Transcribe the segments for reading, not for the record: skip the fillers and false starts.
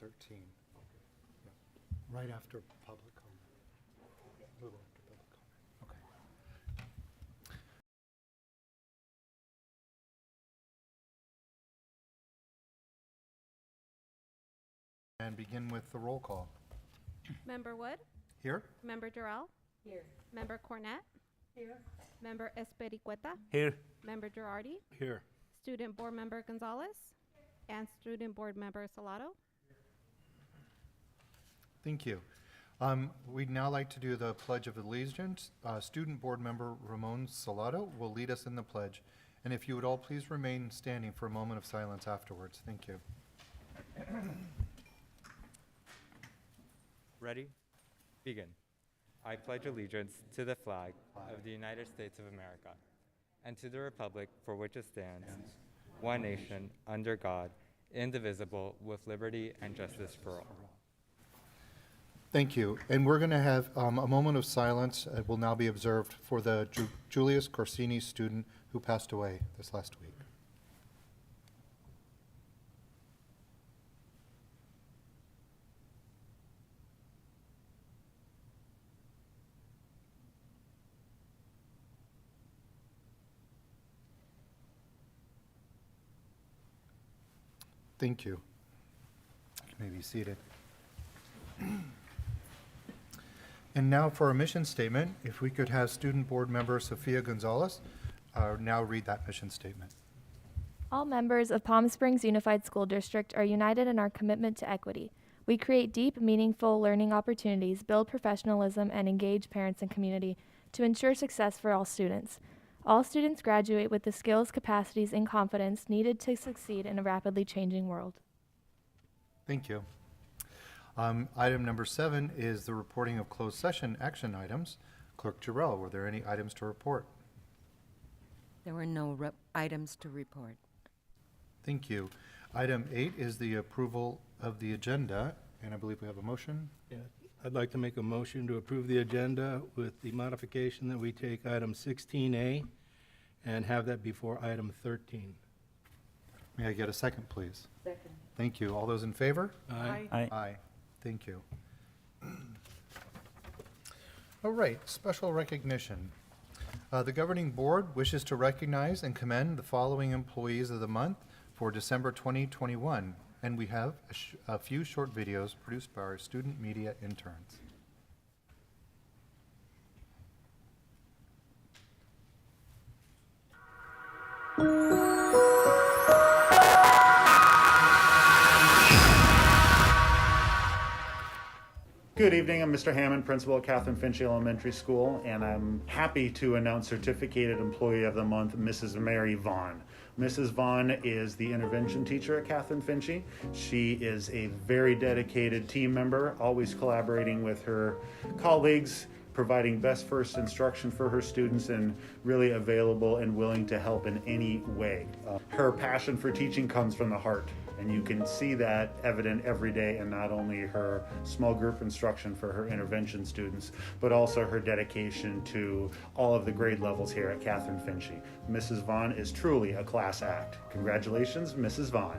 13. Yeah. Right after public comment. A little after public comment. Okay. And begin with the roll call. Member Wood? Here? Member Durrell? Here. Member Cornett? Here. Member Espericueta? Here. Member Girardi? Here. Student Board Member Gonzalez? And Student Board Member Salado? Thank you. We'd now like to do the Pledge of Allegiance. Student Board Member Ramon Salado will lead us in the pledge. And if you would all please remain standing for a moment of silence afterwards. Thank you. Ready? Begin. I pledge allegiance to the flag of the United States of America and to the republic for which it stands, one nation, under God, indivisible, with liberty and justice for all. Thank you. And we're going to have a moment of silence. It will now be observed for the Julius Corsini student who passed away this last week. Thank you. You may be seated. And now for our mission statement, if we could have Student Board Member Sofia Gonzalez now read that mission statement. All members of Palm Springs Unified School District are united in our commitment to equity. We create deep, meaningful learning opportunities, build professionalism, and engage parents and community to ensure success for all students. All students graduate with the skills, capacities, and confidence needed to succeed in a rapidly changing world. Thank you. Item number 7 is the reporting of closed session action items. Clerk Jarrell, were there any items to report? There were no items to report. Thank you. Item 8 is the approval of the agenda, and I believe we have a motion. Yeah, I'd like to make a motion to approve the agenda with the modification that we take item 16A and have that before item 13. May I get a second, please? Second. Thank you. All those in favor? Aye. Aye. Thank you. All right, special recognition. The governing board wishes to recognize and commend the following employees of the month for December 2021, and we have a few short videos produced by our student media interns. Good evening, I'm Mr. Hammond, principal at Catherine Finchie Elementary School, and I'm happy to announce Certificated Employee of the Month, Mrs. Mary Vaughn. Mrs. Vaughn is the intervention teacher at Catherine Finchie. She is a very dedicated team member, always collaborating with her colleagues, providing best first instruction for her students, and really available and willing to help in any way. Her passion for teaching comes from the heart, and you can see that evident every day in not only her small group instruction for her intervention students, but also her dedication to all of the grade levels here at Catherine Finchie. Mrs. Vaughn is truly a class act. Congratulations, Mrs. Vaughn.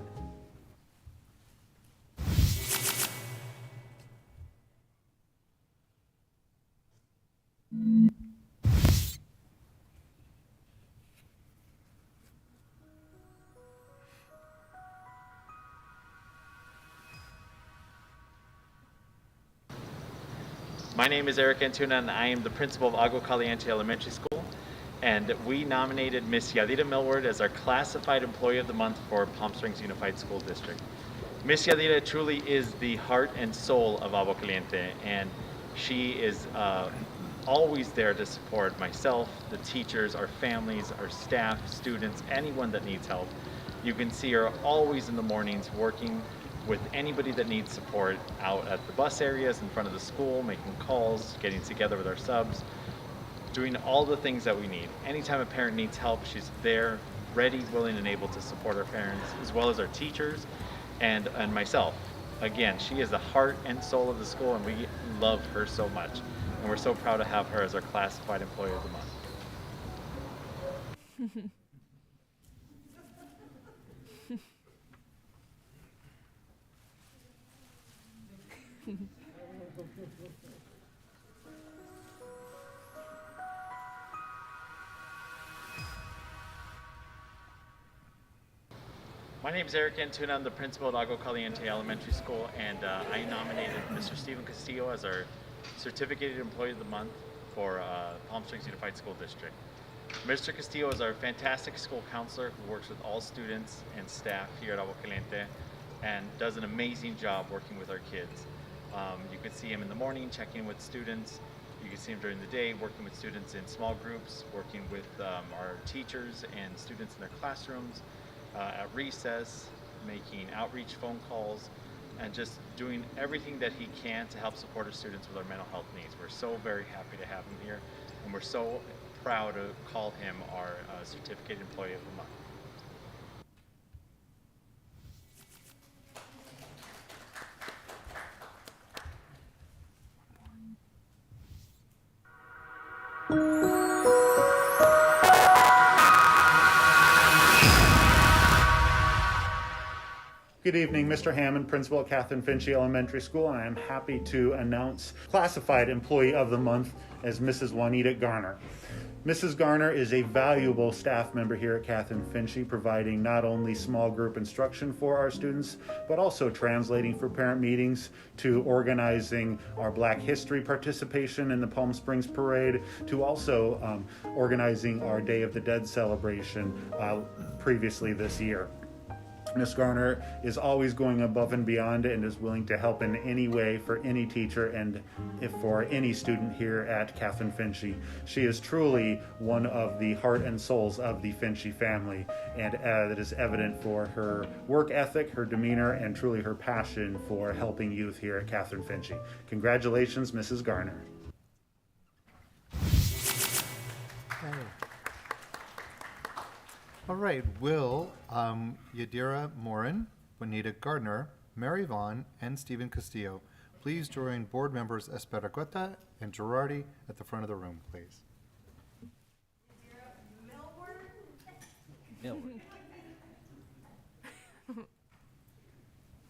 My name is Eric Antuna, and I am the principal of Agua Caliente Elementary School. And we nominated Miss Yadira Millward as our classified employee of the month for Palm Springs Unified School District. Miss Yadira truly is the heart and soul of Agua Caliente, and she is always there to support myself, the teachers, our families, our staff, students, anyone that needs help. You can see her always in the mornings working with anybody that needs support out at the bus areas in front of the school, making calls, getting together with our subs, doing all the things that we need. Anytime a parent needs help, she's there, ready, willing, and able to support our parents, as well as our teachers and myself. Again, she is the heart and soul of the school, and we love her so much. And we're so proud to have her as our classified employee of the month. My name is Eric Antuna. I'm the principal at Agua Caliente Elementary School, and I nominated Mr. Stephen Castillo as our Certificated Employee of the Month for Palm Springs Unified School District. Mr. Castillo is our fantastic school counselor who works with all students and staff here at Agua Caliente and does an amazing job working with our kids. You can see him in the morning checking with students. You can see him during the day working with students in small groups, working with our teachers and students in their classrooms, at recess, making outreach phone calls, and just doing everything that he can to help support our students with our mental health needs. We're so very happy to have him here, and we're so proud to call him our Certificated Employee of the Month. Good evening, Mr. Hammond, Principal at Catherine Finchie Elementary School, and I am happy to announce Classified Employee of the Month as Mrs. Juanita Garner. Mrs. Garner is a valuable staff member here at Catherine Finchie, providing not only small group instruction for our students, but also translating for parent meetings, to organizing our Black History participation in the Palm Springs Parade, to also organizing our Day of the Dead celebration previously this year. Ms. Garner is always going above and beyond and is willing to help in any way for any teacher and if for any student here at Catherine Finchie. She is truly one of the heart and souls of the Finchie family, and that is evident for her work ethic, her demeanor, and truly her passion for helping youth here at Catherine Finchie. Congratulations, Mrs. Garner. All right, Will Yadira Morin, Juanita Gardner, Mary Vaughn, and Stephen Castillo, please join board members Esperacueta and Girardi at the front of the room, please.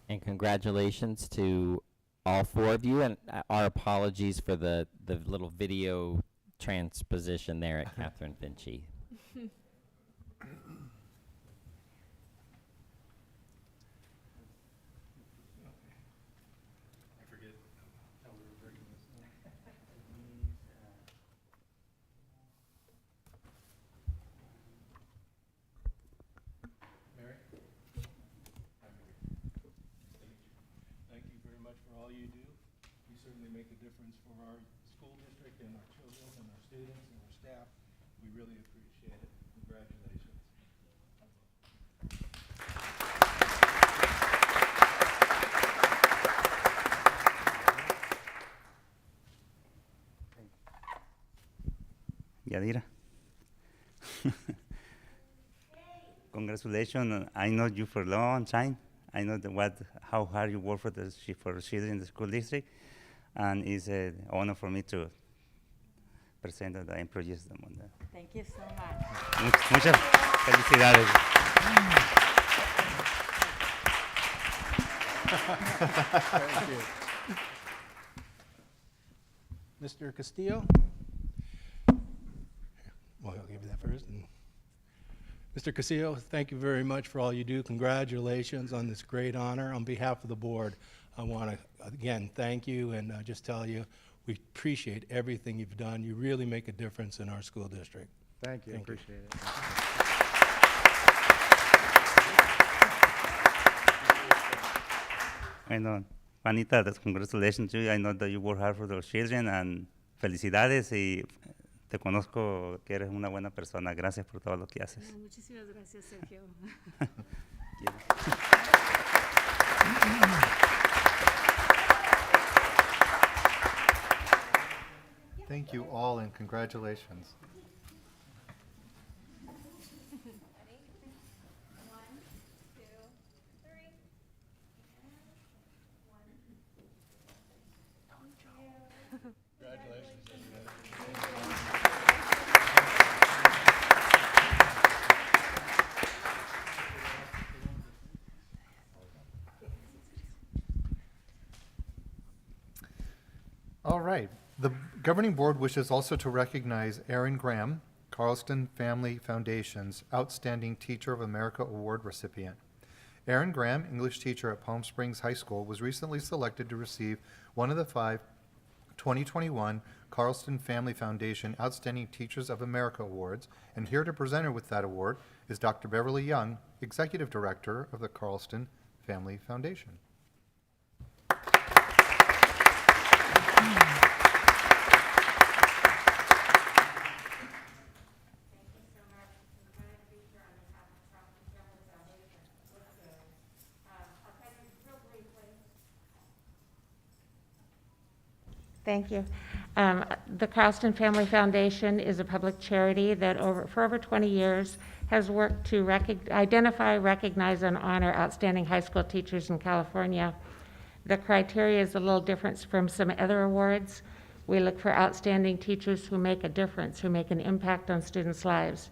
And congratulations to all four of you, and our apologies for the little video transposition there at Catherine Finchie. All you do. You certainly make a difference for our school district and our children and our students and our staff. We really appreciate it. Congratulations. Yadira. Congratulations. I know you for a long time. I know how hard you work for the children in the school district, and it's an honor for me to present the employees of the month. Thank you so much. Muchas felicidades. Thank you. Mr. Castillo? Well, I'll give you that first. Mr. Castillo, thank you very much for all you do. Congratulations on this great honor. On behalf of the board, I want to, again, thank you and just tell you we appreciate everything you've done. You really make a difference in our school district. Thank you. Appreciate it. I know, Juanita, congratulations to you. I know that you work hard for those children, and felicidades, y te conozco que eres una buena persona. Gracias por todo lo que haces. Muchísimas gracias, Sergio. Thank you all and congratulations. right. The governing board wishes also to recognize Aaron Graham, Carlston Family Foundation's Outstanding Teacher of America Award recipient. Aaron Graham, English teacher at Palm Springs High School, was recently selected to receive one of the 5 2021 Carlston Family Foundation Outstanding Teachers of America Awards, and here to present her with that award is Dr. Beverly Young, Executive Director of the Carlston Family Foundation. Thank you. The Carlston Family Foundation is a public charity that for over 20 years has worked to identify, recognize, and honor outstanding high school teachers in California. The criteria is a little different from some other awards. We look for outstanding teachers who make a difference, who make an impact on students' lives.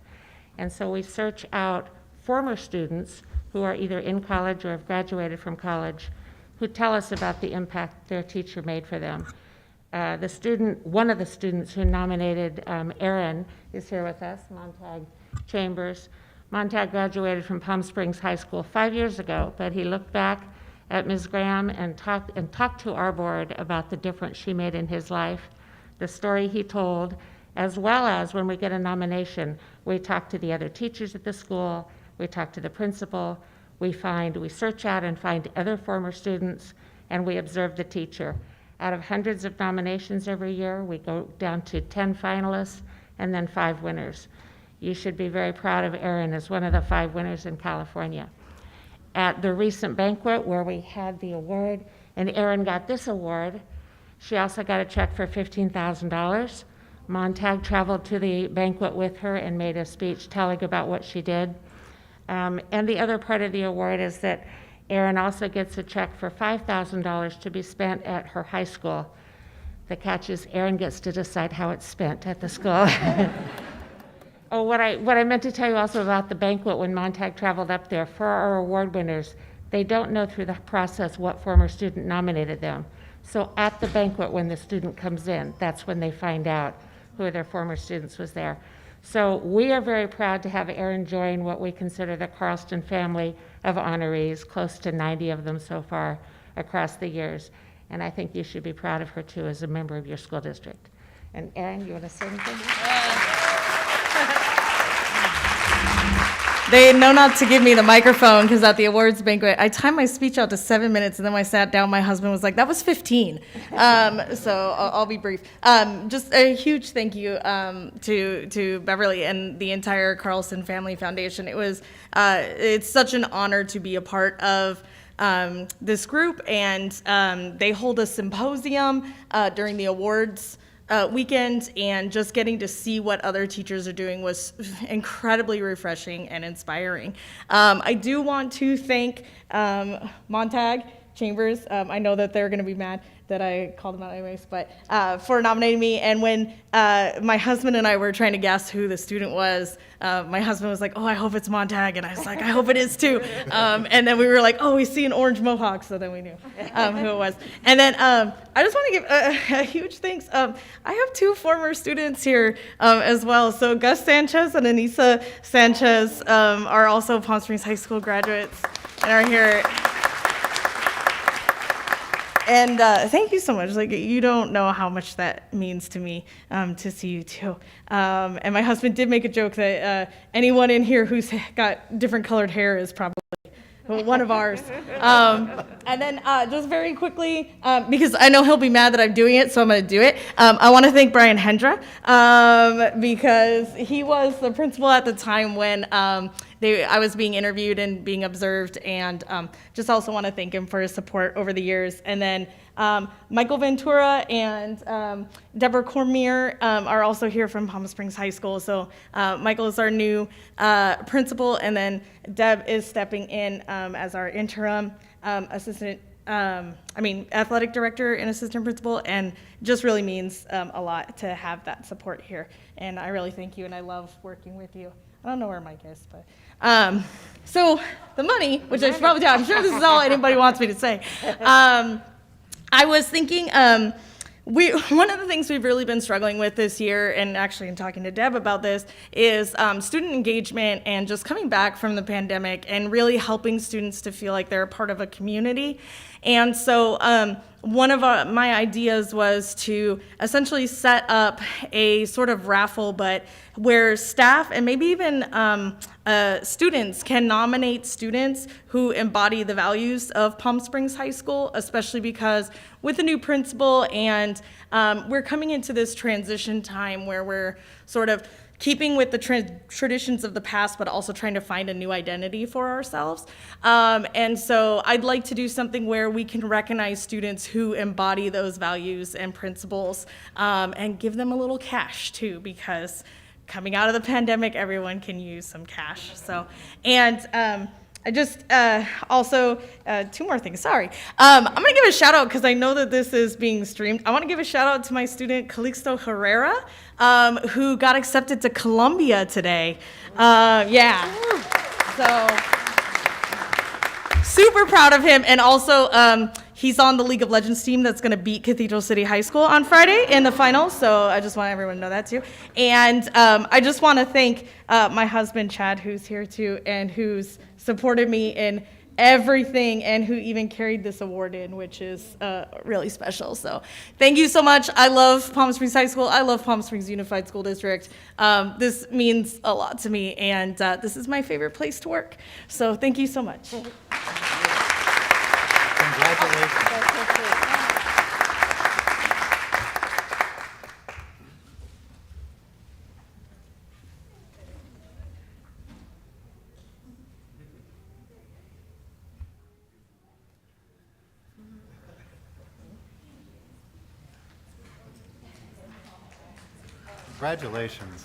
And so we search out former students who are either in college or have graduated from college who tell us about the impact their teacher made for them. One of the students who nominated Aaron is here with us, Montag Chambers. Montag graduated from Palm Springs High School 5 years ago, but he looked back at Ms. Graham and talked to our board about the difference she made in his life, the story he told, as well as when we get a nomination, we talk to the other teachers at the school, we talk to the principal, we search out and find other former students, and we observe the teacher. Out of hundreds of nominations every year, we go down to 10 finalists and then 5 winners. You should be very proud of Erin as one of the 5 winners in California. At the recent banquet where we had the award, and Erin got this award, she also got a check for $15,000. Montag traveled to the banquet with her and made a speech telling about what she did. And the other part of the award is that Erin also gets a check for $5,000 to be spent at her high school. The catch is Erin gets to decide how it's spent at the school. Oh, what I meant to tell you also about the banquet when Montag traveled up there, for our award winners, they don't know through the process what former student nominated them. So at the banquet when the student comes in, that's when they find out who their former students was there. So we are very proud to have Erin join what we consider the Carlston family of honorees, close to 90 of them so far across the years. And I think you should be proud of her too as a member of your school district. And Erin, you want to say anything? They know not to give me the microphone because at the awards banquet, I timed my speech out to 7 minutes, and then when I sat down, my husband was like, that was 15. So I'll be brief. Just a huge thank you to Beverly and the entire Carlston Family Foundation. It's such an honor to be a part of this group, and they hold a symposium during the awards weekend, and just getting to see what other teachers are doing was incredibly refreshing and inspiring. I do want to thank Montag Chambers. I know that they're going to be mad that I called them out anyways, but for nominating me. And when my husband and I were trying to guess who the student was, my husband was like, oh, I hope it's Montag. And I was like, I hope it is too. And then we were like, oh, we see an orange mohawk. So then we knew who it was. And then I just want to give a huge thanks. I have 2 former students here as well. So Gus Sanchez and Anissa Sanchez are also Palm Springs High School graduates and are here. And thank you so much. Like, you don't know how much that means to me to see you too. And my husband did make a joke that anyone in here who's got different colored hair is probably one of ours. And then just very quickly, because I know he'll be mad that I'm doing it, so I'm going to do it. I want to thank Brian Hendra because he was the principal at the time when I was being interviewed and being observed, and just also want to thank him for his support over the years. And then Michael Ventura and Deborah Cormier are also here from Palm Springs High School. So Michael is our new principal, and then Deb is stepping in as our interim athletic director and assistant principal, and just really means a lot to have that support here. And I really thank you, and I love working with you. I don't know where Mike is, but so the money, which I should probably tell, I'm sure this is all anybody wants me to say. I was thinking one of the things we've really been struggling with this year, and actually in talking to Deb about this, is student engagement and just coming back from the pandemic and really helping students to feel like they're a part of a community. And so one of my ideas was to essentially set up a sort of raffle, but where staff and maybe even students can nominate students who embody the values of Palm Springs High School, especially because with the new principal and we're coming into this transition time where we're sort of keeping with the traditions of the past, but also trying to find a new identity for ourselves. And so I'd like to do something where we can recognize students who embody those values and principles and give them a little cash too, because coming out of the pandemic, everyone can use some cash. So, and I just also, two more things, sorry. I'm gonna give a shout out because I know that this is being streamed. I wanna give a shout out to my student Calixto Herrera, who got accepted to Columbia today. Yeah, so super proud of him. And also, he's on the League of Legends team that's gonna beat Cathedral City High School on Friday in the finals. So I just want everyone to know that too. And I just wanna thank my husband, Chad, who's here too, and who's supported me in everything and who even carried this award in, which is really special. So thank you so much. I love Palm Springs High School. I love Palm Springs Unified School District. This means a lot to me, and this is my favorite place to work. So thank you so much. Congratulations. Congratulations.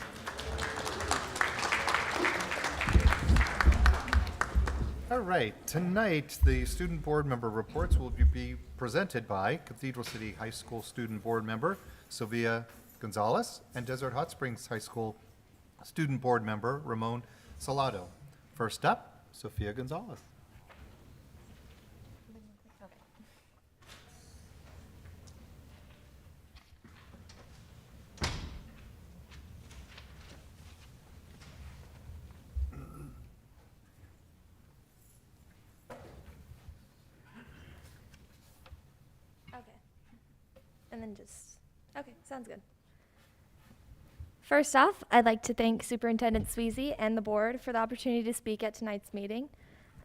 All right, tonight the student board member reports will be presented by Cathedral City High School student board member Sylvia Gonzalez and Desert Hot Springs High School student board member Ramon Salado. First up, Sofia Gonzalez. And then okay, sounds good. First off, I'd like to thank Superintendent Sweezy and the board for the opportunity to speak at tonight's meeting.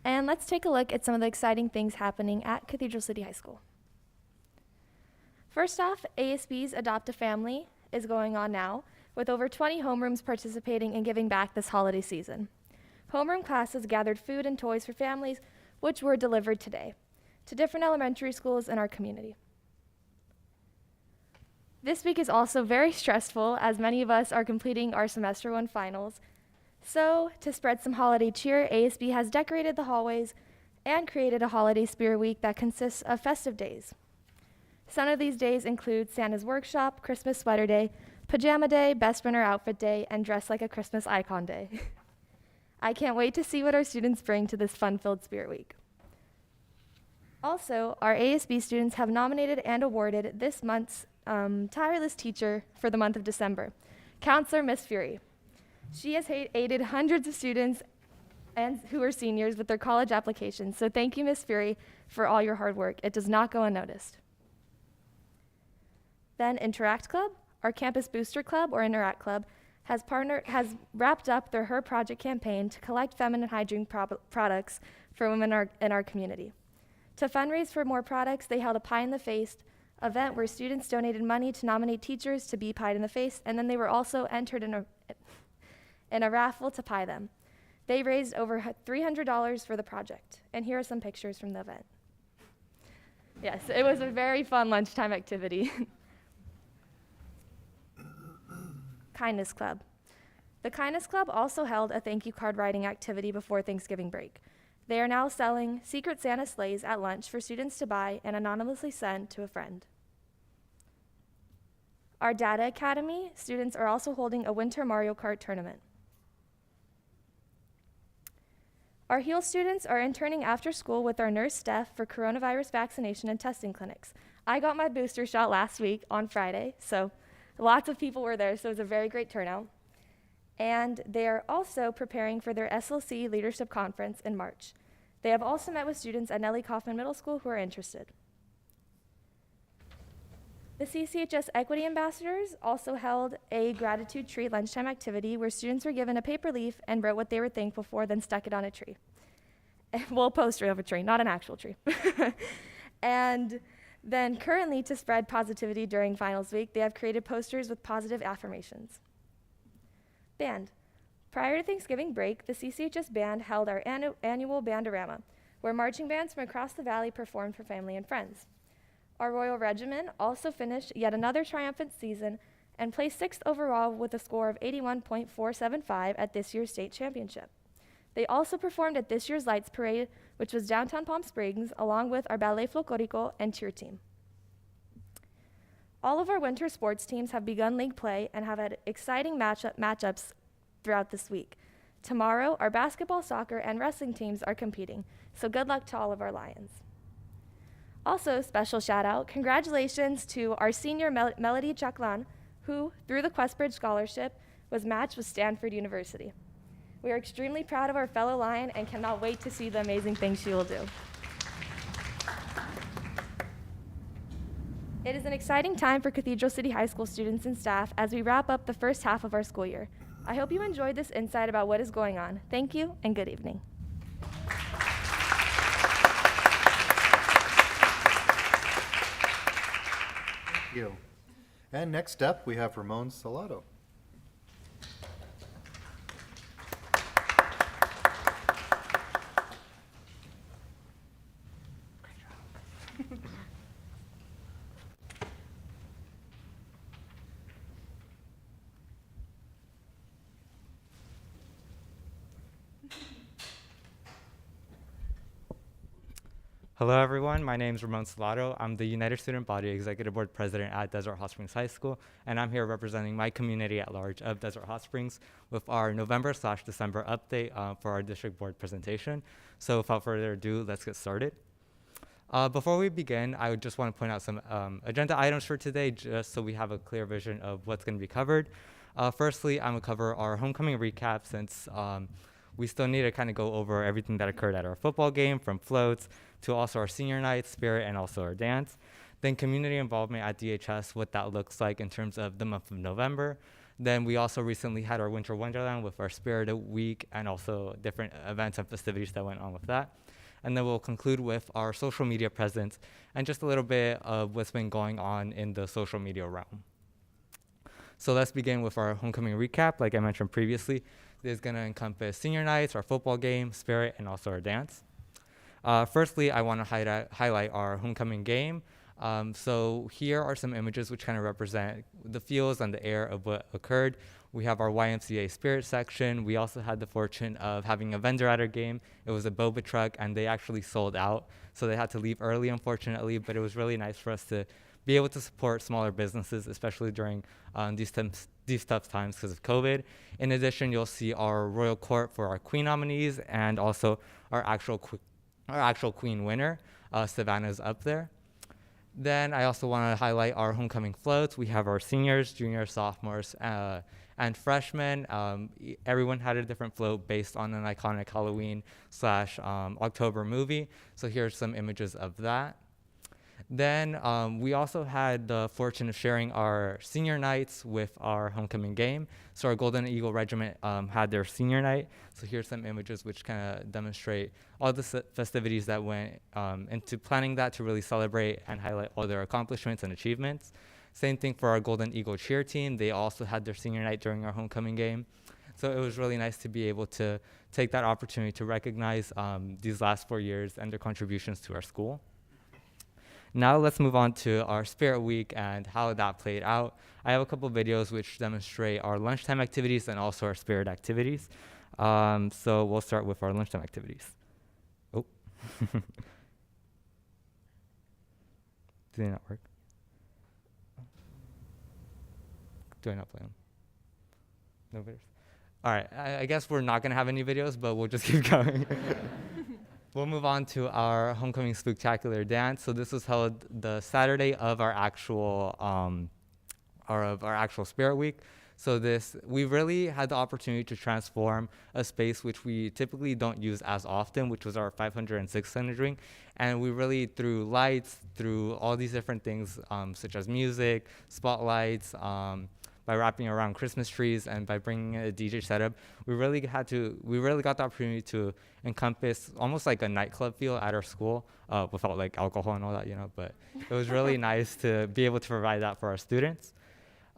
And let's take a look at some of the exciting things happening at Cathedral City High School. First off, ASB's Adopt a Family is going on now, with over 20 homerooms participating and giving back this holiday season. Homeroom classes gathered food and toys for families, which were delivered today to different elementary schools in our community. This week is also very stressful, as many of us are completing our semester 1 finals. So, to spread some holiday cheer, ASB has decorated the hallways and created a holiday spirit week that consists of festive days. Some of these days include Santa's Workshop, Christmas Sweater Day, Pajama Day, Best Winter Outfit Day, and Dress Like a Christmas Icon Day. I can't wait to see what our students bring to this fun-filled spirit week. Also, our ASB students have nominated and awarded this month's tireless teacher for the month of December, Counselor Miss Fury. She has aided hundreds of students and who are seniors with their college applications, so thank you, Miss Fury, for all your hard work. It does not go unnoticed. Then Interact Club, our campus booster club, or Interact Club, has wrapped up their Her Project campaign to collect feminine hygiene products for women in our community. To fundraise for more products, they held a Pie in the Face event where students donated money to nominate teachers to be pied in the face, and then they were also entered in a raffle to pie them. They raised over $300 for the project, and here are some pictures from the event. Yes, it was a very fun lunchtime activity. Kindness Club. The Kindness Club also held a thank you card writing activity before Thanksgiving break. They are now selling Secret Santa sleighs at lunch for students to buy and anonymously send to a friend. Our Data Academy students are also holding a Winter Mario Kart tournament. Our HEAL students are interning after school with our nurse Steph for coronavirus vaccination and testing clinics. I got my booster shot last week on Friday, so lots of people were there, so it was a very great turnout. And they are also preparing for their SLC Leadership Conference in March. They have also met with students at Nellie Kaufman Middle School who are interested. The CCHS Equity Ambassadors also held a gratitude tree lunchtime activity where students were given a paper leaf and wrote what they were thankful for, then stuck it on a tree. Well, a poster of a tree, not an actual tree. And then currently, to spread positivity during finals week, they have created posters with positive affirmations. Band. Prior to Thanksgiving break, the CCHS band held our annual Bandorama, where marching bands from across the valley performed for family and friends. Our Royal Regiment also finished yet another triumphant season and placed 6th overall with a score of 81.475 at this year's state championship. They also performed at this year's Lights Parade, which was downtown Palm Springs, along with our Ballet Folklorico and cheer team. All of our winter sports teams have begun league play and have had exciting matchups throughout this week. Tomorrow, our basketball, soccer, and wrestling teams are competing, so good luck to all of our Lions. Also, special shout out, congratulations to our senior Melody Chaklan, who, through the Questbridge Scholarship, was matched with Stanford University. We are extremely proud of our fellow Lion and cannot wait to see the amazing things she will do. It is an exciting time for Cathedral City High School students and staff as we wrap up the first half of our school year. I hope you enjoyed this insight about what is going on. Thank you and good evening. Thank you. And next up, we have Ramon Salado. Hello everyone, my name is Ramon Salado. I'm the United Student Body Executive Board President at Desert Hot Springs High School, and I'm here representing my community at large of Desert Hot Springs with our November/December update for our district board presentation. So without further ado, let's get started. Before we begin, I would just want to point out some agenda items for today, just so we have a clear vision of what's going to be covered. Firstly, I'm going to cover our homecoming recap since we still need to kind of go over everything that occurred at our football game, from floats to also our senior night, spirit, and also our dance. Then community involvement at DHS, what that looks like in terms of the month of November. Then we also recently had our Winter Wonderland with our Spirit Week and also different events and festivities that went on with that. And then we'll conclude with our social media presence and just a little bit of what's been going on in the social media realm. So let's begin with our homecoming recap. Like I mentioned previously, this is going to encompass senior nights, our football game, spirit, and also our dance. Firstly, I want to highlight our homecoming game. So here are some images which kind of represent the feels and the air of what occurred. We have our YMCA spirit section. We also had the fortune of having a vendor at our game. It was a boba truck, and they actually sold out. So they had to leave early, unfortunately, but it was really nice for us to be able to support smaller businesses, especially during these tough times because of COVID. In addition, you'll see our Royal Court for our Queen nominees and also our actual Queen winner. Savannah's up there. Then I also want to highlight our homecoming floats. We have our seniors, juniors, sophomores, and freshmen. Everyone had a different float based on an iconic Halloween/October movie. So here's some images of that. Then we also had the fortune of sharing our senior nights with our homecoming game. So our Golden Eagle Regiment had their senior night. So here's some images which kind of demonstrate all the festivities that went into planning that to really celebrate and highlight all their accomplishments and achievements. Same thing for our Golden Eagle cheer team. They also had their senior night during our homecoming game. So it was really nice to be able to take that opportunity to recognize these last 4 years and their contributions to our school. Now let's move on to our Spirit Week and how that played out. I have a couple videos which demonstrate our lunchtime activities and also our Spirit activities. So we'll start with our lunchtime activities. Oh. Did they not work? Do I not play them? No videos? All right, I guess we're not going to have any videos, but we'll just keep going. we'll move on to our homecoming Spooktacular dance. So this was held the Saturday of our actual Spirit Week. So we really had the opportunity to transform a space which we typically don't use as often, which was our 500 and 600 ring. And we really, through lights, through all these different things, such as music, spotlights, by wrapping around Christmas trees, and by bringing a DJ setup, we really got the opportunity to encompass almost like a nightclub feel at our school, without like alcohol and all that, but it was really nice to be able to provide that for our students.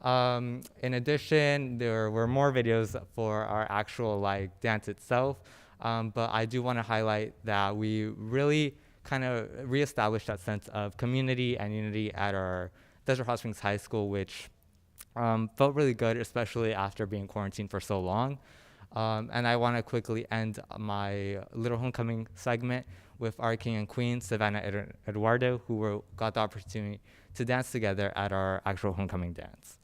In addition, there were more videos for our actual dance itself, but I do want to highlight that we really kind of reestablished that sense of community and unity at our Desert Hot Springs High School, which felt really good, especially after being quarantined for so long. And I want to quickly end my little homecoming segment with our king and queen, Savannah and Eduardo, who got the opportunity to dance together at our actual homecoming dance.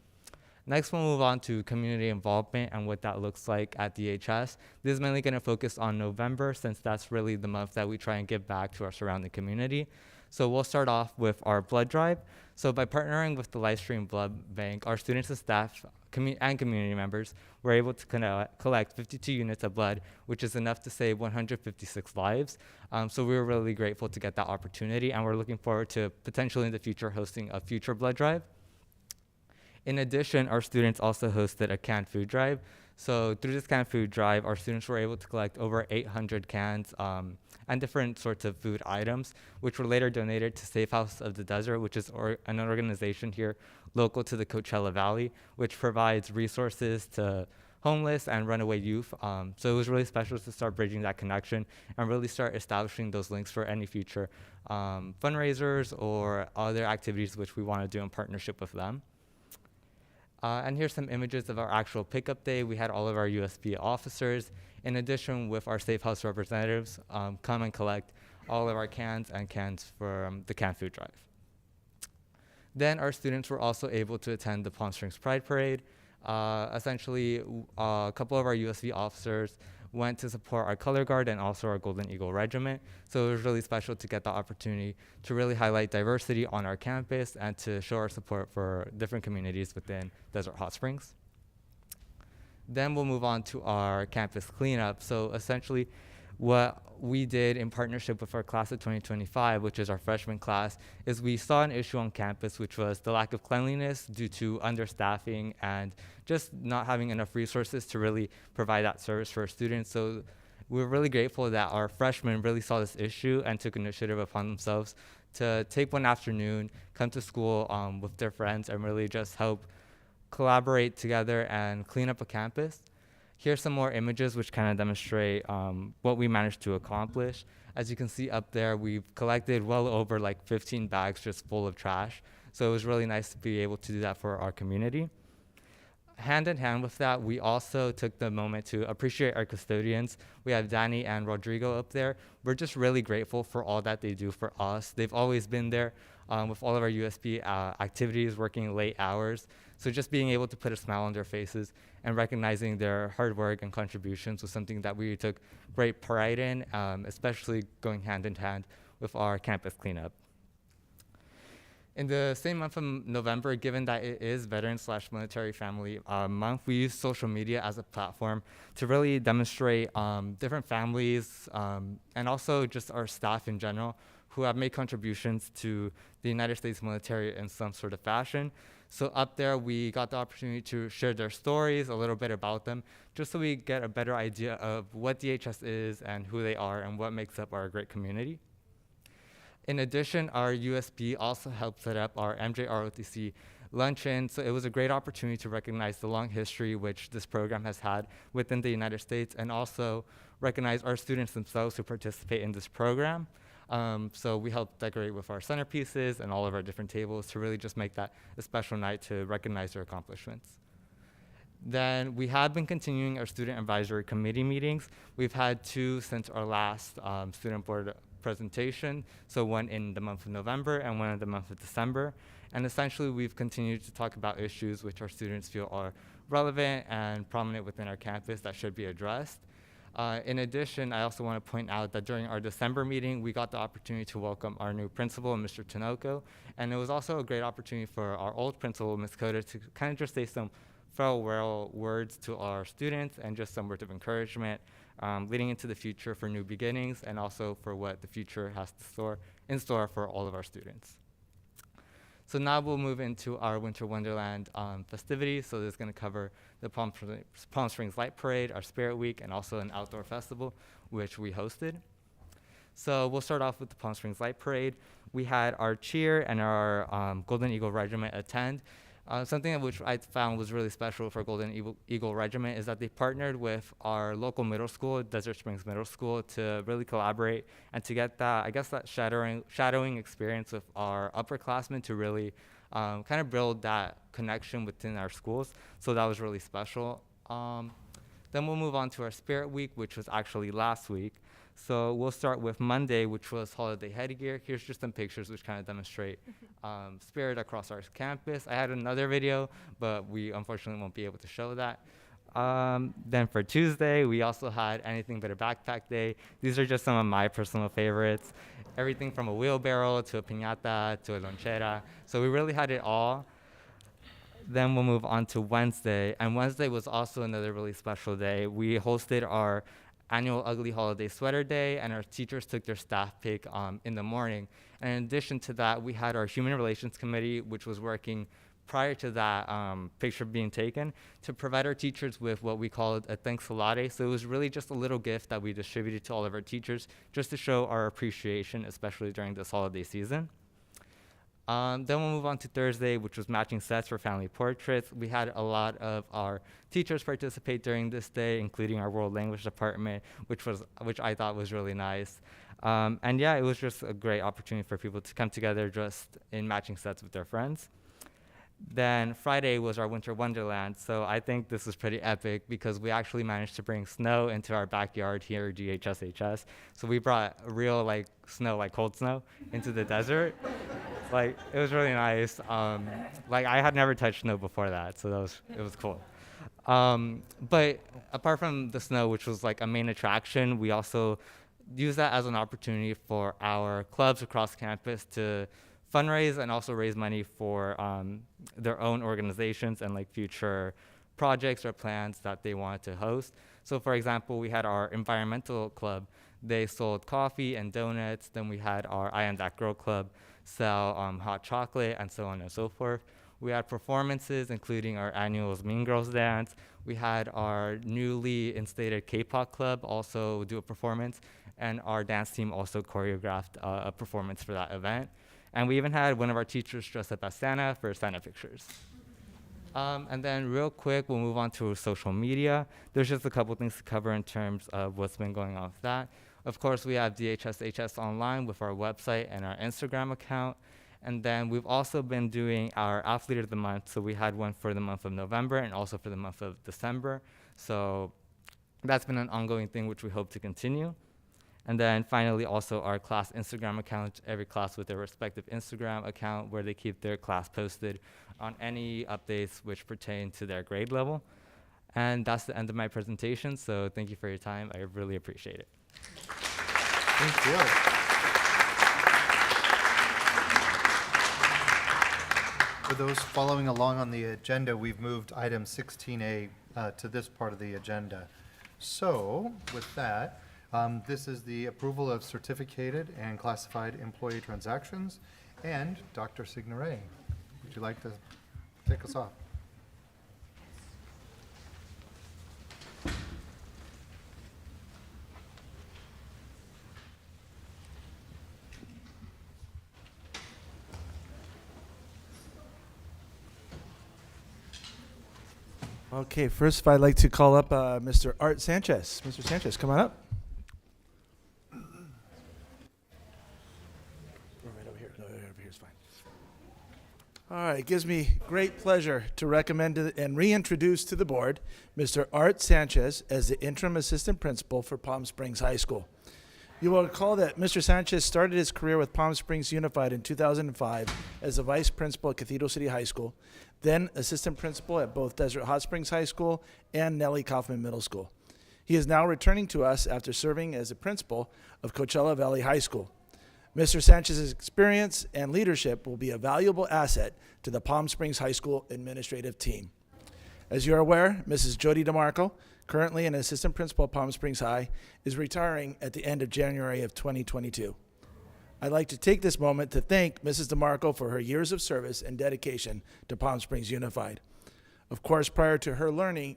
Next, we'll move on to community involvement and what that looks like at DHS. This is mainly going to focus on November, since that's really the month that we try and give back to our surrounding community. So we'll start off with our blood drive. So by partnering with the Livestream Blood Bank, our students and staff and community members were able to collect 52 units of blood, which is enough to save 156 lives. So we were really grateful to get that opportunity, and we're looking forward to potentially in the future hosting a future blood drive. In addition, our students also hosted a canned food drive. So through this canned food drive, our students were able to collect over 800 cans and different sorts of food items, which were later donated to Safe House of the Desert, which is an organization here local to the Coachella Valley, which provides resources to homeless and runaway youth. So it was really special to start bridging that connection and really start establishing those links for any future fundraisers or other activities which we want to do in partnership with them. And here's some images of our actual pickup day. We had all of our USB officers, in addition with our Safe House representatives, come and collect all of our cans for the canned food drive. Then our students were also able to attend the Palm Springs Pride Parade. Essentially, a couple of our USB officers went to support our Color Guard and also our Golden Eagle Regiment. So it was really special to get the opportunity to really highlight diversity on our campus and to show our support for different communities within Desert Hot Springs. Then we'll move on to our campus cleanup. So essentially, what we did in partnership with our class of 2025, which is our freshman class, is we saw an issue on campus, which was the lack of cleanliness due to understaffing and just not having enough resources to really provide that service for our students. So we're really grateful that our freshmen really saw this issue and took initiative upon themselves to take one afternoon, come to school with their friends, and really just help collaborate together and clean up a campus. Here's some more images which kind of demonstrate what we managed to accomplish. As you can see up there, we've collected well over 15 bags just full of trash. So it was really nice to be able to do that for our community. Hand in hand with that, we also took the moment to appreciate our custodians. We have Danny and Rodrigo up there. We're just really grateful for all that they do for us. They've always been there with all of our USB activities, working late hours. So just being able to put a smile on their faces and recognizing their hard work and contributions was something that we took great pride in, especially going hand in hand with our campus cleanup. In the same month of November, given that it is Veteran/Military Family Month, we use social media as a platform to really demonstrate different families and also just our staff in general who have made contributions to the United States military in some sort of fashion. So up there, we got the opportunity to share their stories, a little bit about them, just so we get a better idea of what DHS is and who they are and what makes up our great community. In addition, our USB also helped set up our Mjrotc Luncheon. So it was a great opportunity to recognize the long history which this program has had within the United States, and also recognize our students themselves who participate in this program. So we helped decorate with our centerpieces and all of our different tables to really just make that a special night to recognize their accomplishments. Then we have been continuing our student advisory committee meetings. We've had 2 since our last student board presentation, so one in the month of November and one in the month of December. And essentially, we've continued to talk about issues which our students feel are relevant and prominent within our campus that should be addressed. In addition, I also want to point out that during our December meeting, we got the opportunity to welcome our new principal, Mr. Tinoco, and it was also a great opportunity for our old principal, Ms. Coda, to kind of just say some farewell words to our students and just some words of encouragement leading into the future for new beginnings and also for what the future has in store for all of our students. So now we'll move into our Winter Wonderland festivities. So this is going to cover the Palm Springs Light Parade, our Spirit Week, and also an outdoor festival, which we hosted. So we'll start off with the Palm Springs Light Parade. We had our cheer and our Golden Eagle Regiment attend. Something which I found was really special for Golden Eagle Regiment is that they partnered with our local middle school, Desert Springs Middle School, to really collaborate and to get that, I guess, that shadowing experience with our upperclassmen to really kind of build that connection within our schools. So that was really special. Then we'll move on to our Spirit Week, which was actually last week. So we'll start with Monday, which was holiday headgear. Here's just some pictures which kind of demonstrate spirit across our campus. I had another video, but we unfortunately won't be able to show that. Then for Tuesday, we also had Anything But a Backpack Day. These are just some of my personal favorites. Everything from a wheelbarrow to a piñata to a lonchera. So we really had it all. Then we'll move on to Wednesday. And Wednesday was also another really special day. We hosted our annual Ugly Holiday Sweater Day, and our teachers took their staff pick in the morning. And in addition to that, we had our Human Relations Committee, which was working prior to that picture being taken, to provide our teachers with what we called a thanks latte. So it was really just a little gift that we distributed to all of our teachers just to show our appreciation, especially during this holiday season. Then we'll move on to Thursday, which was matching sets for family portraits. We had a lot of our teachers participate during this day, including our world language department, which I thought was really nice. And yeah, it was just a great opportunity for people to come together just in matching sets with their friends. Then Friday was our Winter Wonderland. So I think this was pretty epic because we actually managed to bring snow into our backyard here at GHSHS. So we brought real snow, like cold snow, into the desert. It was really nice. I had never touched snow before that, so it was cool. But apart from the snow, which was a main attraction, we also used that as an opportunity for our clubs across campus to fundraise and also raise money for their own organizations and future projects or plans that they wanted to host. So for example, we had our environmental club. They sold coffee and donuts. Then we had our I Am That Girl club sell hot chocolate and so on and so forth. We had performances, including our annual Mean Girls dance. We had our newly instated K-pop club also do a performance, and our dance team also choreographed a performance for that event. And we even had one of our teachers dress up as Santa for Santa pictures. And then real quick, we'll move on to social media. There's just a couple things to cover in terms of what's been going on with that. Of course, we have DHSHS Online with our website and our Instagram account. And then we've also been doing our Athlete of the Month. So we had one for the month of November and also for the month of December. So that's been an ongoing thing which we hope to continue. And then finally, also our class Instagram account, every class with their respective Instagram account where they keep their class posted on any updates which pertain to their grade level. And that's the end of my presentation. So thank you for your time. I really appreciate it. Thank you. For those following along on the agenda, we've moved item 16A to this part of the agenda. So with that, this is the approval of certificated and classified employee transactions. And Dr. Signoret, would you like to take us off? Okay, first I'd like to call up Mr. Art Sanchez. Mr. Sanchez, come on up. Right over here. No, over here is fine. All right, it gives me great pleasure to recommend and reintroduce to the board Mr. Art Sanchez as the interim assistant principal for Palm Springs High School. You will recall that Mr. Sanchez started his career with Palm Springs Unified in 2005 as the vice principal at Cathedral City High School, then assistant principal at both Desert Hot Springs High School and Nellie Kaufman Middle School. He is now returning to us after serving as a principal of Coachella Valley High School. Mr. Sanchez's experience and leadership will be a valuable asset to the Palm Springs High School administrative team. As you are aware, Mrs. Jody DeMarco, currently an assistant principal at Palm Springs High, is retiring at the end of January of 2022. I'd like to take this moment to thank Mrs. DeMarco for her years of service and dedication to Palm Springs Unified. Of course, prior to her leaving,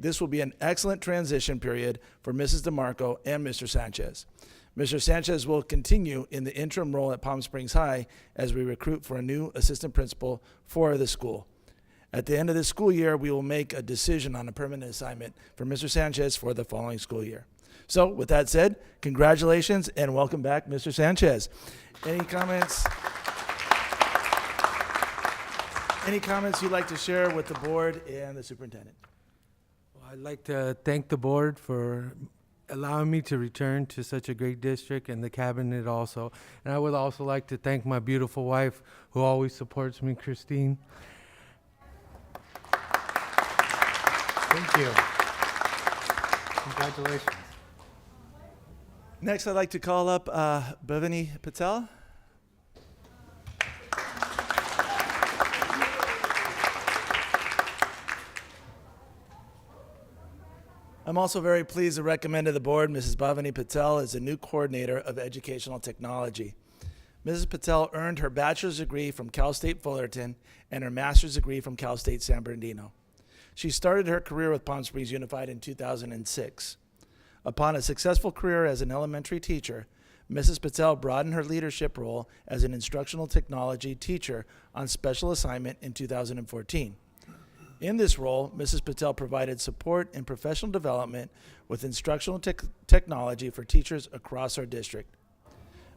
this will be an excellent transition period for Mrs. DeMarco and Mr. Sanchez. Mr. Sanchez will continue in the interim role at Palm Springs High as we recruit for a new assistant principal for the school. At the end of this school year, we will make a decision on a permanent assignment for Mr. Sanchez for the following school year. So with that said, congratulations and welcome back, Mr. Sanchez. Any comments? Any comments you'd like to share with the board and the superintendent? Well, I'd like to thank the board for allowing me to return to such a great district and the cabinet also. And I would also like to thank my beautiful wife who always supports me, Christine. Thank you. Congratulations. Next, I'd like to call up Bovany Patel. I'm also very pleased to recommend to the board Mrs. Bovany Patel as the new coordinator of educational technology. Mrs. Patel earned her bachelor's degree from Cal State Fullerton and her master's degree from Cal State San Bernardino. She started her career with Palm Springs Unified in 2006. Upon a successful career as an elementary teacher, Mrs. Patel broadened her leadership role as an instructional technology teacher on special assignment in 2014. In this role, Mrs. Patel provided support and professional development with instructional technology for teachers across our district.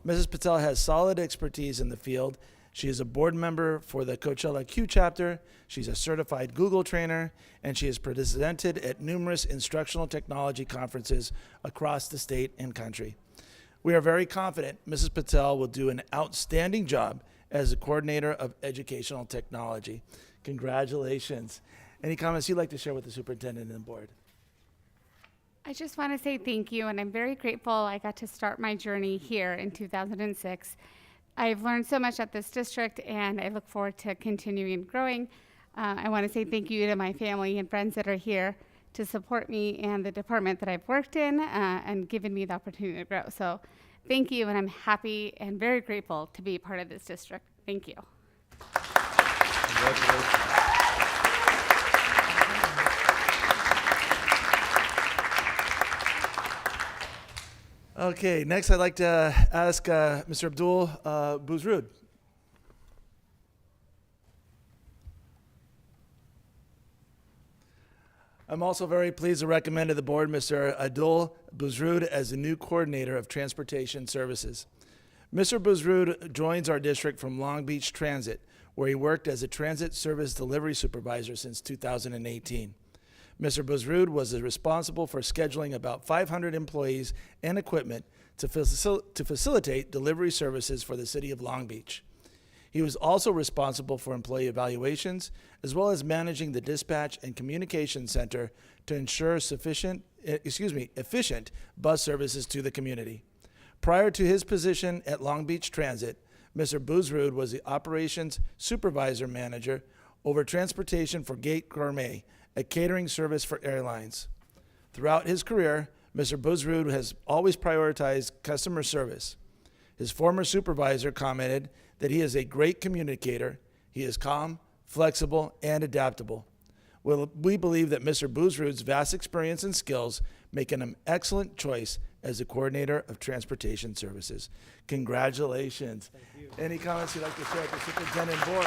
Mrs. Patel has solid expertise in the field. She is a board member for the Coachella Q chapter, she's a certified Google trainer, and she has presented at numerous instructional technology conferences across the state and country. We are very confident Mrs. Patel will do an outstanding job as the coordinator of educational technology. Congratulations. Any comments you'd like to share with the superintendent and the board? I just want to say thank you, and I'm very grateful I got to start my journey here in 2006. I've learned so much at this district, and I look forward to continuing and growing. I want to say thank you to my family and friends that are here to support me and the department that I've worked in and given me the opportunity to grow. So thank you, and I'm happy and very grateful to be part of this district. Thank you. Congratulations. Okay, next I'd like to ask Mr. Abdul Buzrud. I'm also very pleased to recommend to the board Mr. Abdul Buzrud as the new coordinator of transportation services. Mr. Buzrud joins our district from Long Beach Transit, where he worked as a transit service delivery supervisor since 2018. Mr. Buzrud was responsible for scheduling about 500 employees and equipment to facilitate delivery services for the city of Long Beach. He was also responsible for employee evaluations, as well as managing the dispatch and communication center to ensure efficient bus services to the community. Prior to his position at Long Beach Transit, Mr. Buzrud was the operations supervisor manager over transportation for Gate Gourmet, a catering service for airlines. Throughout his career, Mr. Buzrud has always prioritized customer service. His former supervisor commented that he is a great communicator. He is calm, flexible, and adaptable. Well, we believe that Mr. Buzrud's vast experience and skills make him an excellent choice as the coordinator of transportation services. Congratulations. Thank you. Any comments you'd like to share with the superintendent board?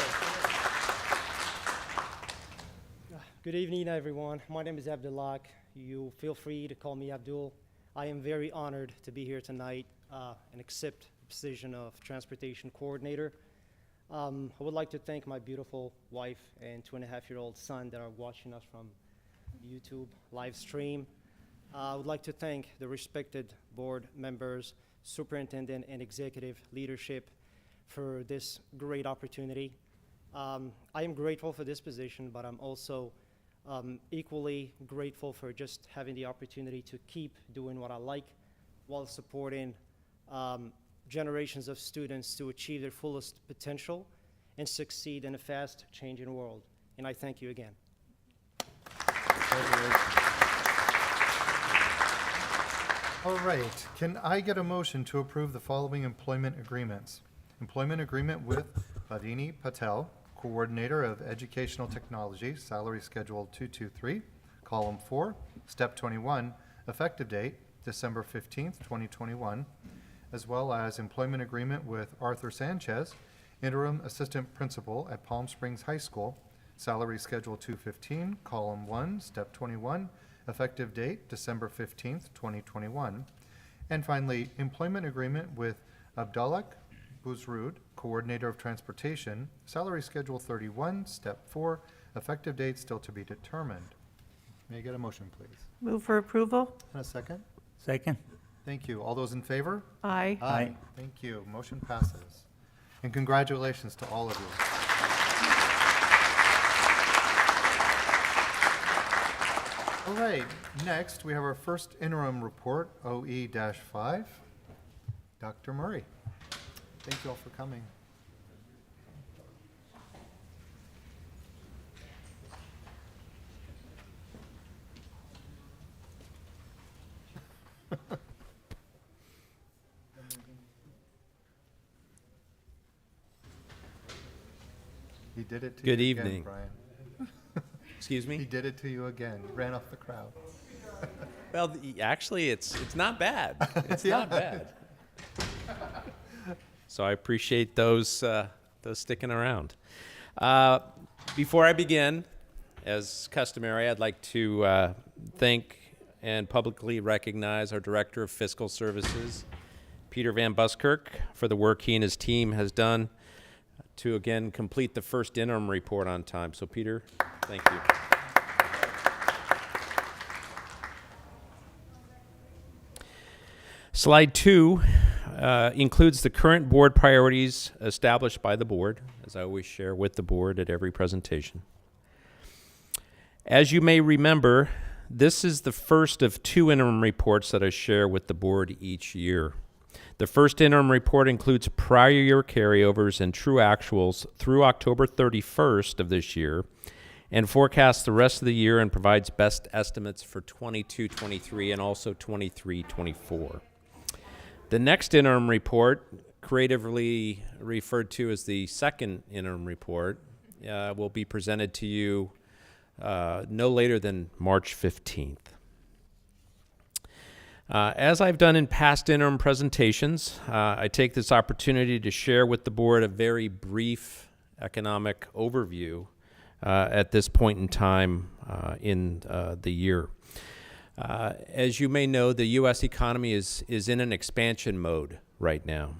Good evening, everyone. My name is Abdullah. You feel free to call me Abdul. I am very honored to be here tonight and accept the position of transportation coordinator. I would like to thank my beautiful wife and 2.5-year-old son that are watching us from YouTube live stream. I would like to thank the respected board members, superintendent, and executive leadership for this great opportunity. I am grateful for this position, but I'm also Equally grateful for just having the opportunity to keep doing what I like while supporting generations of students to achieve their fullest potential and succeed in a fast-changing world. And I thank you again. All right, can I get a motion to approve the following employment agreements? Employment agreement with Bovany Patel, Coordinator of Educational Technology, Salary Schedule 223, Column 4, Step 21, effective date December 15th, 2021, as well as employment agreement with Arthur Sanchez, Interim Assistant Principal at Palm Springs High School, Salary Schedule 215, Column 1, Step 21, effective date December 15th, 2021. And finally, employment agreement with Abdallah Buzrud, Coordinator of Transportation, Salary Schedule 31, Step 4, effective date still to be determined. May I get a motion, please? Move for approval? And a second? Second. Thank you. All those in favor? Aye. Aye. Thank you. Motion passes. And congratulations to all of you. All right, next we have our first interim report, OE-5. Dr. Murray. Thank you all for coming. He did it to Good you evening. again, Brian. Excuse me? He did it to you again. Ran off the crowd. Well, actually, it's not bad. It's not bad. So I appreciate those sticking around. Before I begin, as customary, I'd like to thank and publicly recognize our Director of Fiscal Services, Peter Van Buskirk, for the work he and his team has done to, again, complete the first interim report on time. So, Peter, thank you. Slide 2 includes the current board priorities established by the board, as I always share with the board at every presentation. As you may remember, this is the first of 2 interim reports that I share with the board each year. The first interim report includes prior year carryovers and true actuals through October 31st of this year and forecasts the rest of the year and provides best estimates for 22-23 and also 23-24. The next interim report, creatively referred to as the second interim report, will be presented to you no later than March 15th. As I've done in past interim presentations, I take this opportunity to share with the board a very brief economic overview at this point in time in the year. As you may know, the U.S. economy is in an expansion mode right now.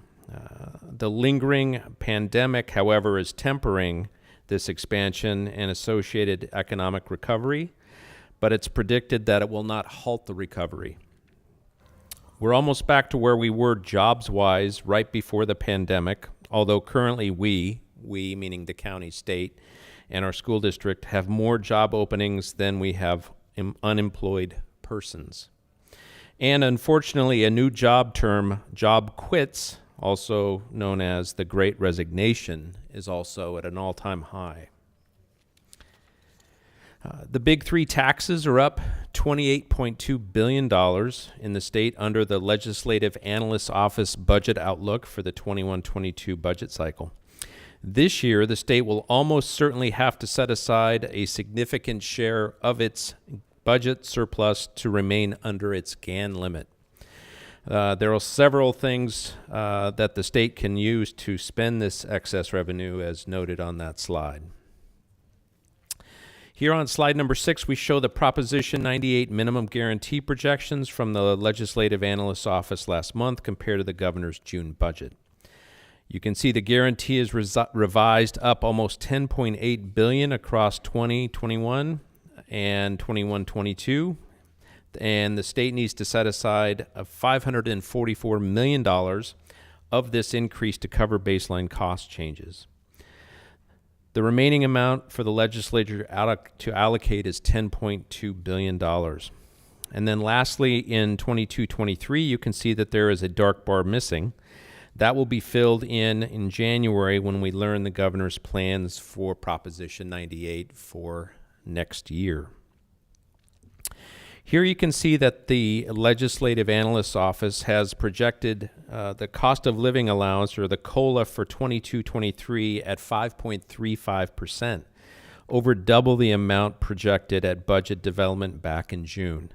The lingering pandemic, however, is tempering this expansion and associated economic recovery, but it's predicted that it will not halt the recovery. We're almost back to where we were jobs-wise right before the pandemic, although currently we meaning the county, state, and our school district, have more job openings than we have unemployed persons. And unfortunately, a new job term, job quits, also known as the Great Resignation, is also at an all-time high. The big 3 taxes are up $28.2 billion in the state under the Legislative Analysts Office budget outlook for the 21-22 budget cycle. This year, the state will almost certainly have to set aside a significant share of its budget surplus to remain under its GAN limit. There are several things that the state can use to spend this excess revenue, as noted on that slide. Here on slide number 6, we show the Proposition 98 minimum guarantee projections from the Legislative Analyst's Office last month compared to the governor's June budget. You can see the guarantee is revised up almost $10.8 billion across 2021 and 21-22, and the state needs to set aside $544 million of this increase to cover baseline cost changes. The remaining amount for the legislature to allocate is $10.2 billion. And then lastly, in 22-23, you can see that there is a dark bar missing. That will be filled in January when we learn the governor's plans for Proposition 98 for next year. Here you can see that the Legislative Analyst's Office has projected the cost of living allowance, or the COLA, for 22-23 at 5.35%, over double the amount projected at budget development back in June.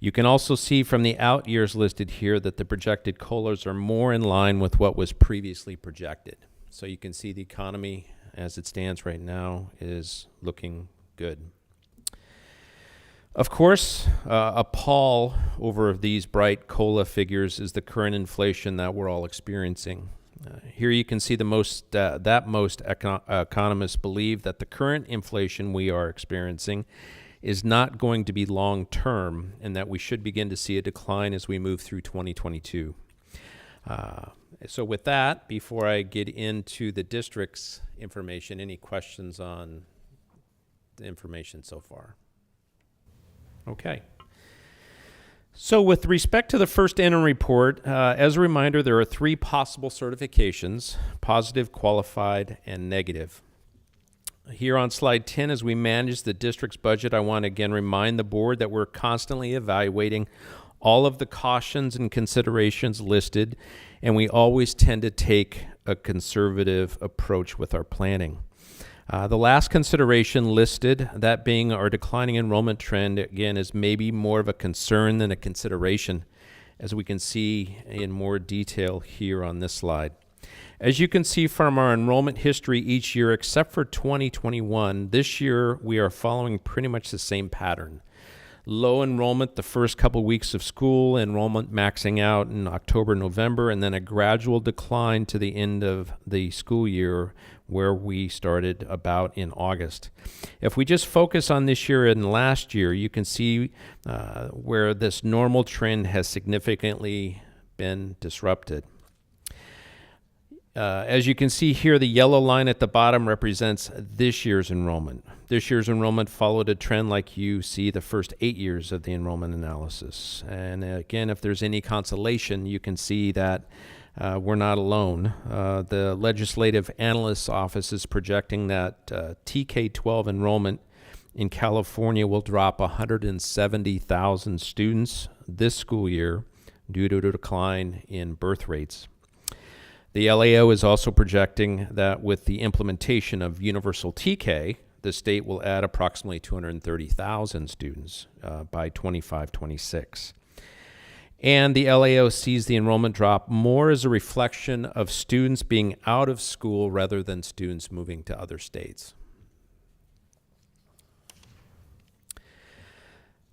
You can also see from the out years listed here that the projected COLAs are more in line with what was previously projected. So you can see the economy as it stands right now is looking good. Of course, a pall over these bright COLA figures is the current inflation that we're all experiencing. Here you can see most economists believe that the current inflation we are experiencing is not going to be long-term, and that we should begin to see a decline as we move through 2022. So with that, before I get into the district's information, any questions on the information so far? Okay. So with respect to the first interim report, as a reminder, there are 3 possible certifications: positive, qualified, and negative. Here on slide 10, as we manage the district's budget, I want to again remind the board that we're constantly evaluating all of the cautions and considerations listed, and we always tend to take a conservative approach with our planning. The last consideration listed, that being our declining enrollment trend, again, is maybe more of a concern than a consideration, as we can see in more detail here on this slide. As you can see from our enrollment history each year, except for 2021, this year we are following pretty much the same pattern. Low enrollment the first couple weeks of school, enrollment maxing out in October, November, and then a gradual decline to the end of the school year, where we started about in August. If we just focus on this year and last year, you can see where this normal trend has significantly been disrupted. As you can see here, the yellow line at the bottom represents this year's enrollment. This year's enrollment followed a trend like you see the first 8 years of the enrollment analysis. And again, if there's any consolation, you can see that we're not alone. The Legislative Analyst's Office is projecting that TK-12 enrollment in California will drop 170,000 students this school year due to a decline in birth rates. The LAO is also projecting that with the implementation of universal TK, the state will add approximately 230,000 students by 25-26. And the LAO sees the enrollment drop more as a reflection of students being out of school rather than students moving to other states.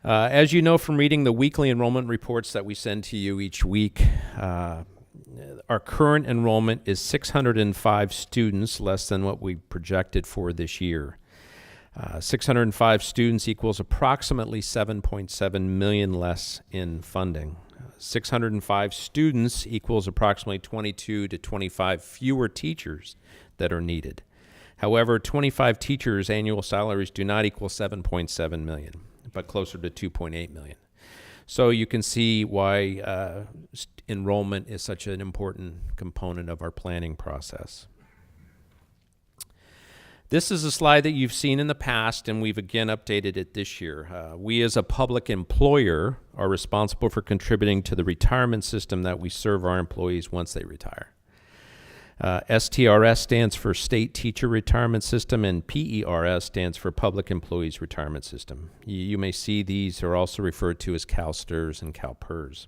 As you know from reading the weekly enrollment reports that we send to you each week, our current enrollment is 605 students less than what we projected for this year. 605 students equals approximately $7.7 million less in funding. 605 students equals approximately 22 to 25 fewer teachers that are needed. However, 25 teachers' annual salaries do not equal $7.7 million, but closer to $2.8 million. So you can see why enrollment is such an important component of our planning process. This is a slide that you've seen in the past, and we've again updated it this year. We as a public employer are responsible for contributing to the retirement system that we serve our employees once they retire. STRS stands for State Teacher Retirement System, and PERS stands for Public Employees Retirement System. You may see these are also referred to as CalSTRS and CalPERS.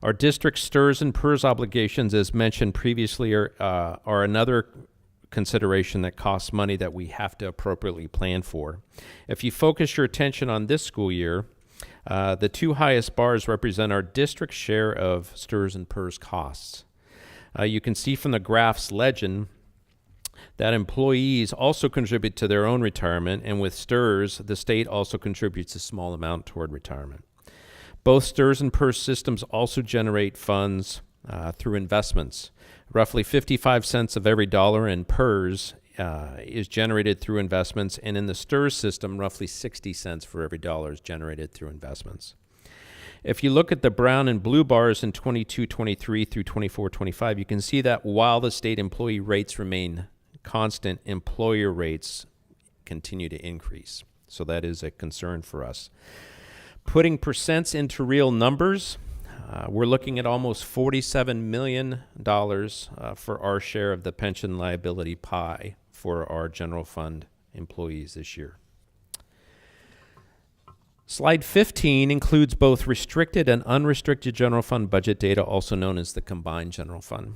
Our district STRS and PERS obligations, as mentioned previously, are another consideration that costs money that we have to appropriately plan for. If you focus your attention on this school year, the 2 highest bars represent our district share of STRS and PERS costs. You can see from the graph's legend that employees also contribute to their own retirement, and with STRS, the state also contributes a small amount toward retirement. Both STRS and PERS systems also generate funds through investments. Roughly 55 cents of every dollar in PERS is generated through investments, and in the STIRS system, roughly 60 cents for every dollar is generated through investments. If you look at the brown and blue bars in 22-23 through 24-25, you can see that while the state employee rates remain constant, employer rates continue to increase. So that is a concern for us. Putting percents into real numbers, we're looking at almost $47 million for our share of the pension liability pie for our general fund employees this year. Slide 15 includes both restricted and unrestricted general fund budget data, also known as the combined general fund.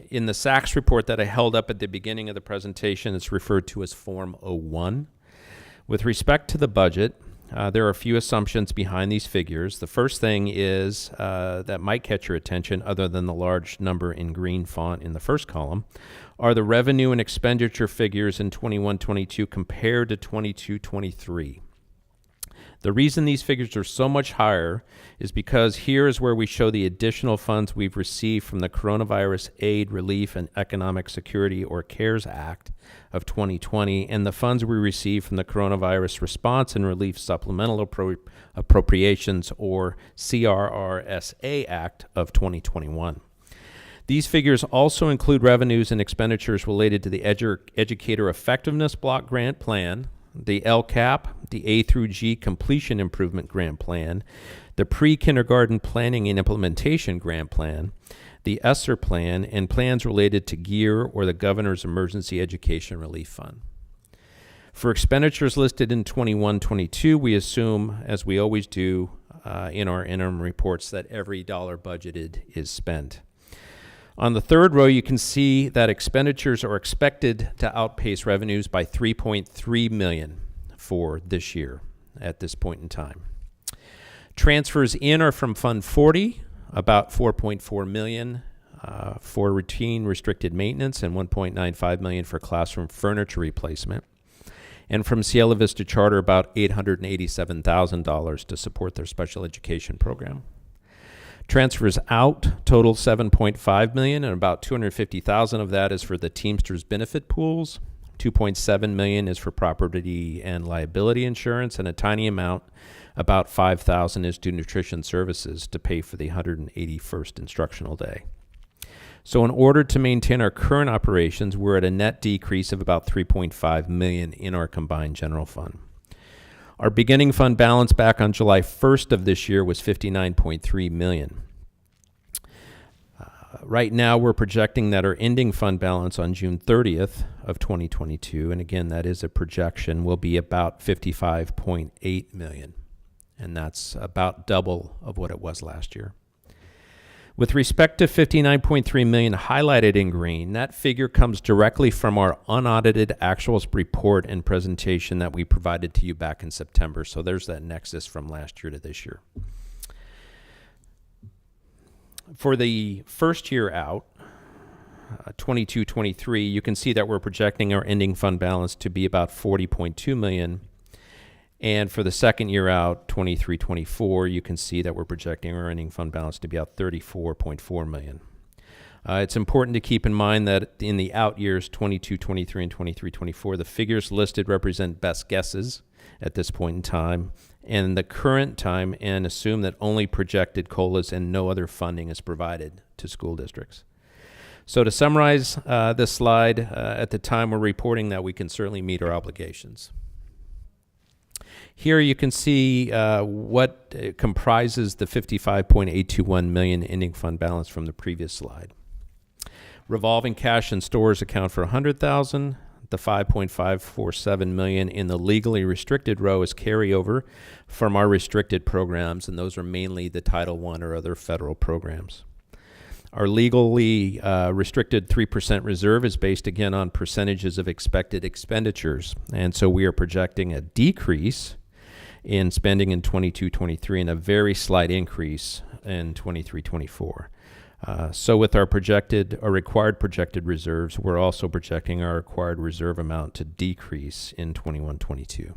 In the SACS report that I held up at the beginning of the presentation, it's referred to as Form 01. With respect to the budget, there are a few assumptions behind these figures. The first thing is that might catch your attention, other than the large number in green font in the first column, are the revenue and expenditure figures in 21-22 compared to 22-23. The reason these figures are so much higher is because here is where we show the additional funds we've received from the Coronavirus Aid, Relief, and Economic Security, or CARES Act of 2020, and the funds we received from the Coronavirus Response and Relief Supplemental Appropriations, or CRRSA Act of 2021. These figures also include revenues and expenditures related to the Educator Effectiveness Block Grant Plan, the LCAP, the A through G Completion Improvement Grant Plan, the Pre-Kindergarten Planning and Implementation Grant Plan, the ESSER Plan, and plans related to GEAR, or the Governor's Emergency Education Relief Fund. For expenditures listed in 21-22, we assume, as we always do in our interim reports, that every dollar budgeted is spent. On the third row, you can see that expenditures are expected to outpace revenues by $3.3 million for this year at this point in time. Transfers in are from Fund 40, about $4.4 million for routine restricted maintenance and $1.95 million for classroom furniture replacement. And from Cielo Vista Charter, about $887,000 to support their special education program. Transfers out total $7.5 million, and about $250,000 of that is for the Teamsters benefit pools. $2.7 million is for property and liability insurance, and a tiny amount, about $5,000, is to nutrition services to pay for the 181st instructional day. So in order to maintain our current operations, we're at a net decrease of about $3.5 million in our combined general fund. Our beginning fund balance back on July 1st of this year was $59.3 million. Right now, we're projecting that our ending fund balance on June 30th of 2022, and again, that is a projection, will be about $55.8 million, and that's about double of what it was last year. With respect to $59.3 million highlighted in green, that figure comes directly from our unaudited actuals report and presentation that we provided to you back in September. So there's that nexus from last year to this year. For the first year out, 22-23, you can see that we're projecting our ending fund balance to be about $40.2 million. And for the second year out, 23-24, you can see that we're projecting our ending fund balance to be about $34.4 million. It's important to keep in mind that in the out years, 22-23 and 23-24, the figures listed represent best guesses at this point in time and the current time, and assume that only projected COLAs and no other funding is provided to school districts. So to summarize this slide, at the time we're reporting that we can certainly meet our obligations. Here you can see what comprises the $55.821 million ending fund balance from the previous slide. Revolving cash and stores account for $100,000. The $5.547 million in the legally restricted row is carryover from our restricted programs, and those are mainly the Title I or other federal programs. Our legally restricted 3% reserve is based again on percentages of expected expenditures, and so we are projecting a decrease in spending in 22-23 and a very slight increase in 23-24. So with our required projected reserves, we're also projecting our required reserve amount to decrease in 21-22.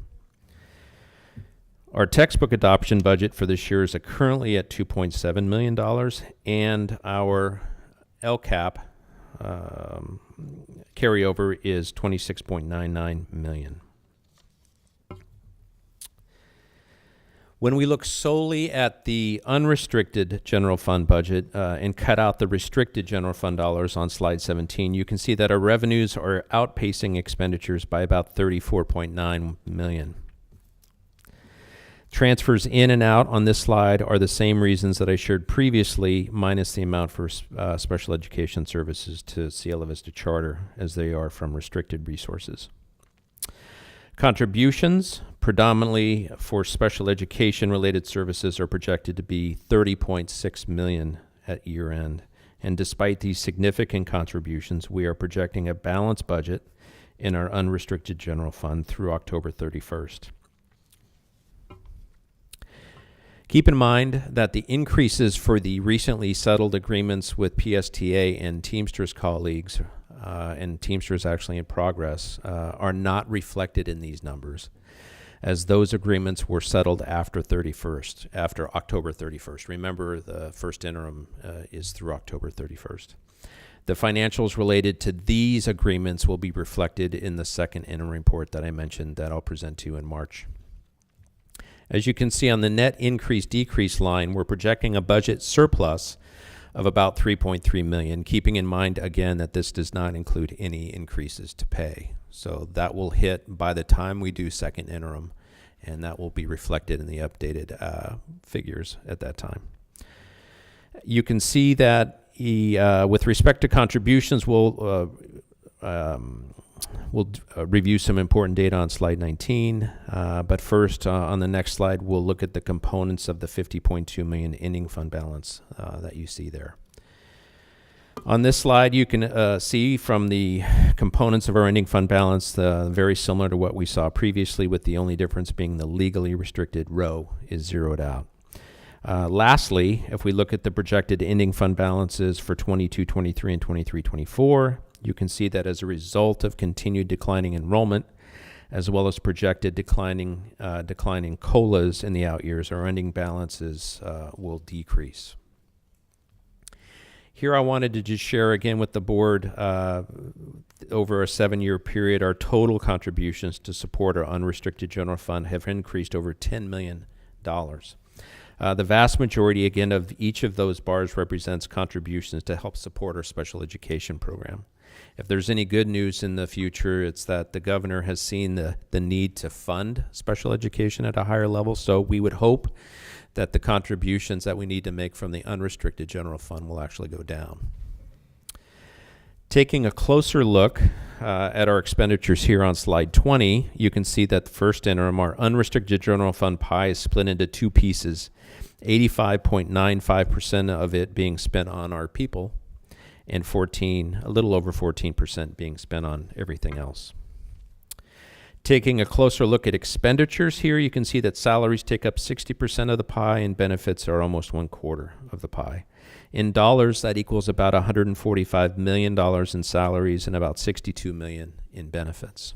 Our textbook adoption budget for this year is currently at $2.7 million, and our LCAP carryover is $26.99 million. When we look solely at the unrestricted general fund budget and cut out the restricted general fund dollars on slide 17, you can see that our revenues are outpacing expenditures by about $34.9 million. Transfers in and out on this slide are the same reasons that I shared previously, minus the amount for special education services to Cielo Vista Charter, as they are from restricted resources. Contributions, predominantly for special education related services, are projected to be $30.6 million at year end. And despite these significant contributions, we are projecting a balanced budget in our unrestricted general fund through October 31st. Keep in mind that the increases for the recently settled agreements with PSTA and Teamsters colleagues, and Teamsters actually in progress, are not reflected in these numbers, as those agreements were settled after October 31st. Remember, the first interim is through October 31st. The financials related to these agreements will be reflected in the second interim report that I mentioned that I'll present to you in March. As you can see on the net increase-decrease line, we're projecting a budget surplus of about $3.3 million, keeping in mind, again, that this does not include any increases to pay. So that will hit by the time we do second interim, and that will be reflected in the updated figures at that time. You can see that with respect to contributions, we'll review some important data on slide 19, but first, on the next slide, we'll look at the components of the $50.2 million ending fund balance that you see there. On this slide, you can see from the components of our ending fund balance very similar to what we saw previously, with the only difference being the legally restricted row is zeroed out. Lastly, if we look at the projected ending fund balances for 22-23 and 23-24, you can see that as a result of continued declining enrollment, as well as projected declining COLAs in the out years, our ending balances will decrease. Here I wanted to just share again with the board, over a 7-year period, our total contributions to support our unrestricted general fund have increased over $10 million. The vast majority, again, of each of those bars represents contributions to help support our special education program. If there's any good news in the future, it's that the governor has seen the need to fund special education at a higher level, so we would hope that the contributions that we need to make from the unrestricted general fund will actually go down. Taking a closer look at our expenditures here on slide 20, you can see that the first interim, our unrestricted general fund pie, is split into two pieces, 85.95% of it being spent on our people, and a little over 14% being spent on everything else. Taking a closer look at expenditures here, you can see that salaries take up 60% of the pie and benefits are almost 1/4 of the pie. In dollars, that equals about $145 million in salaries and about $62 million in benefits.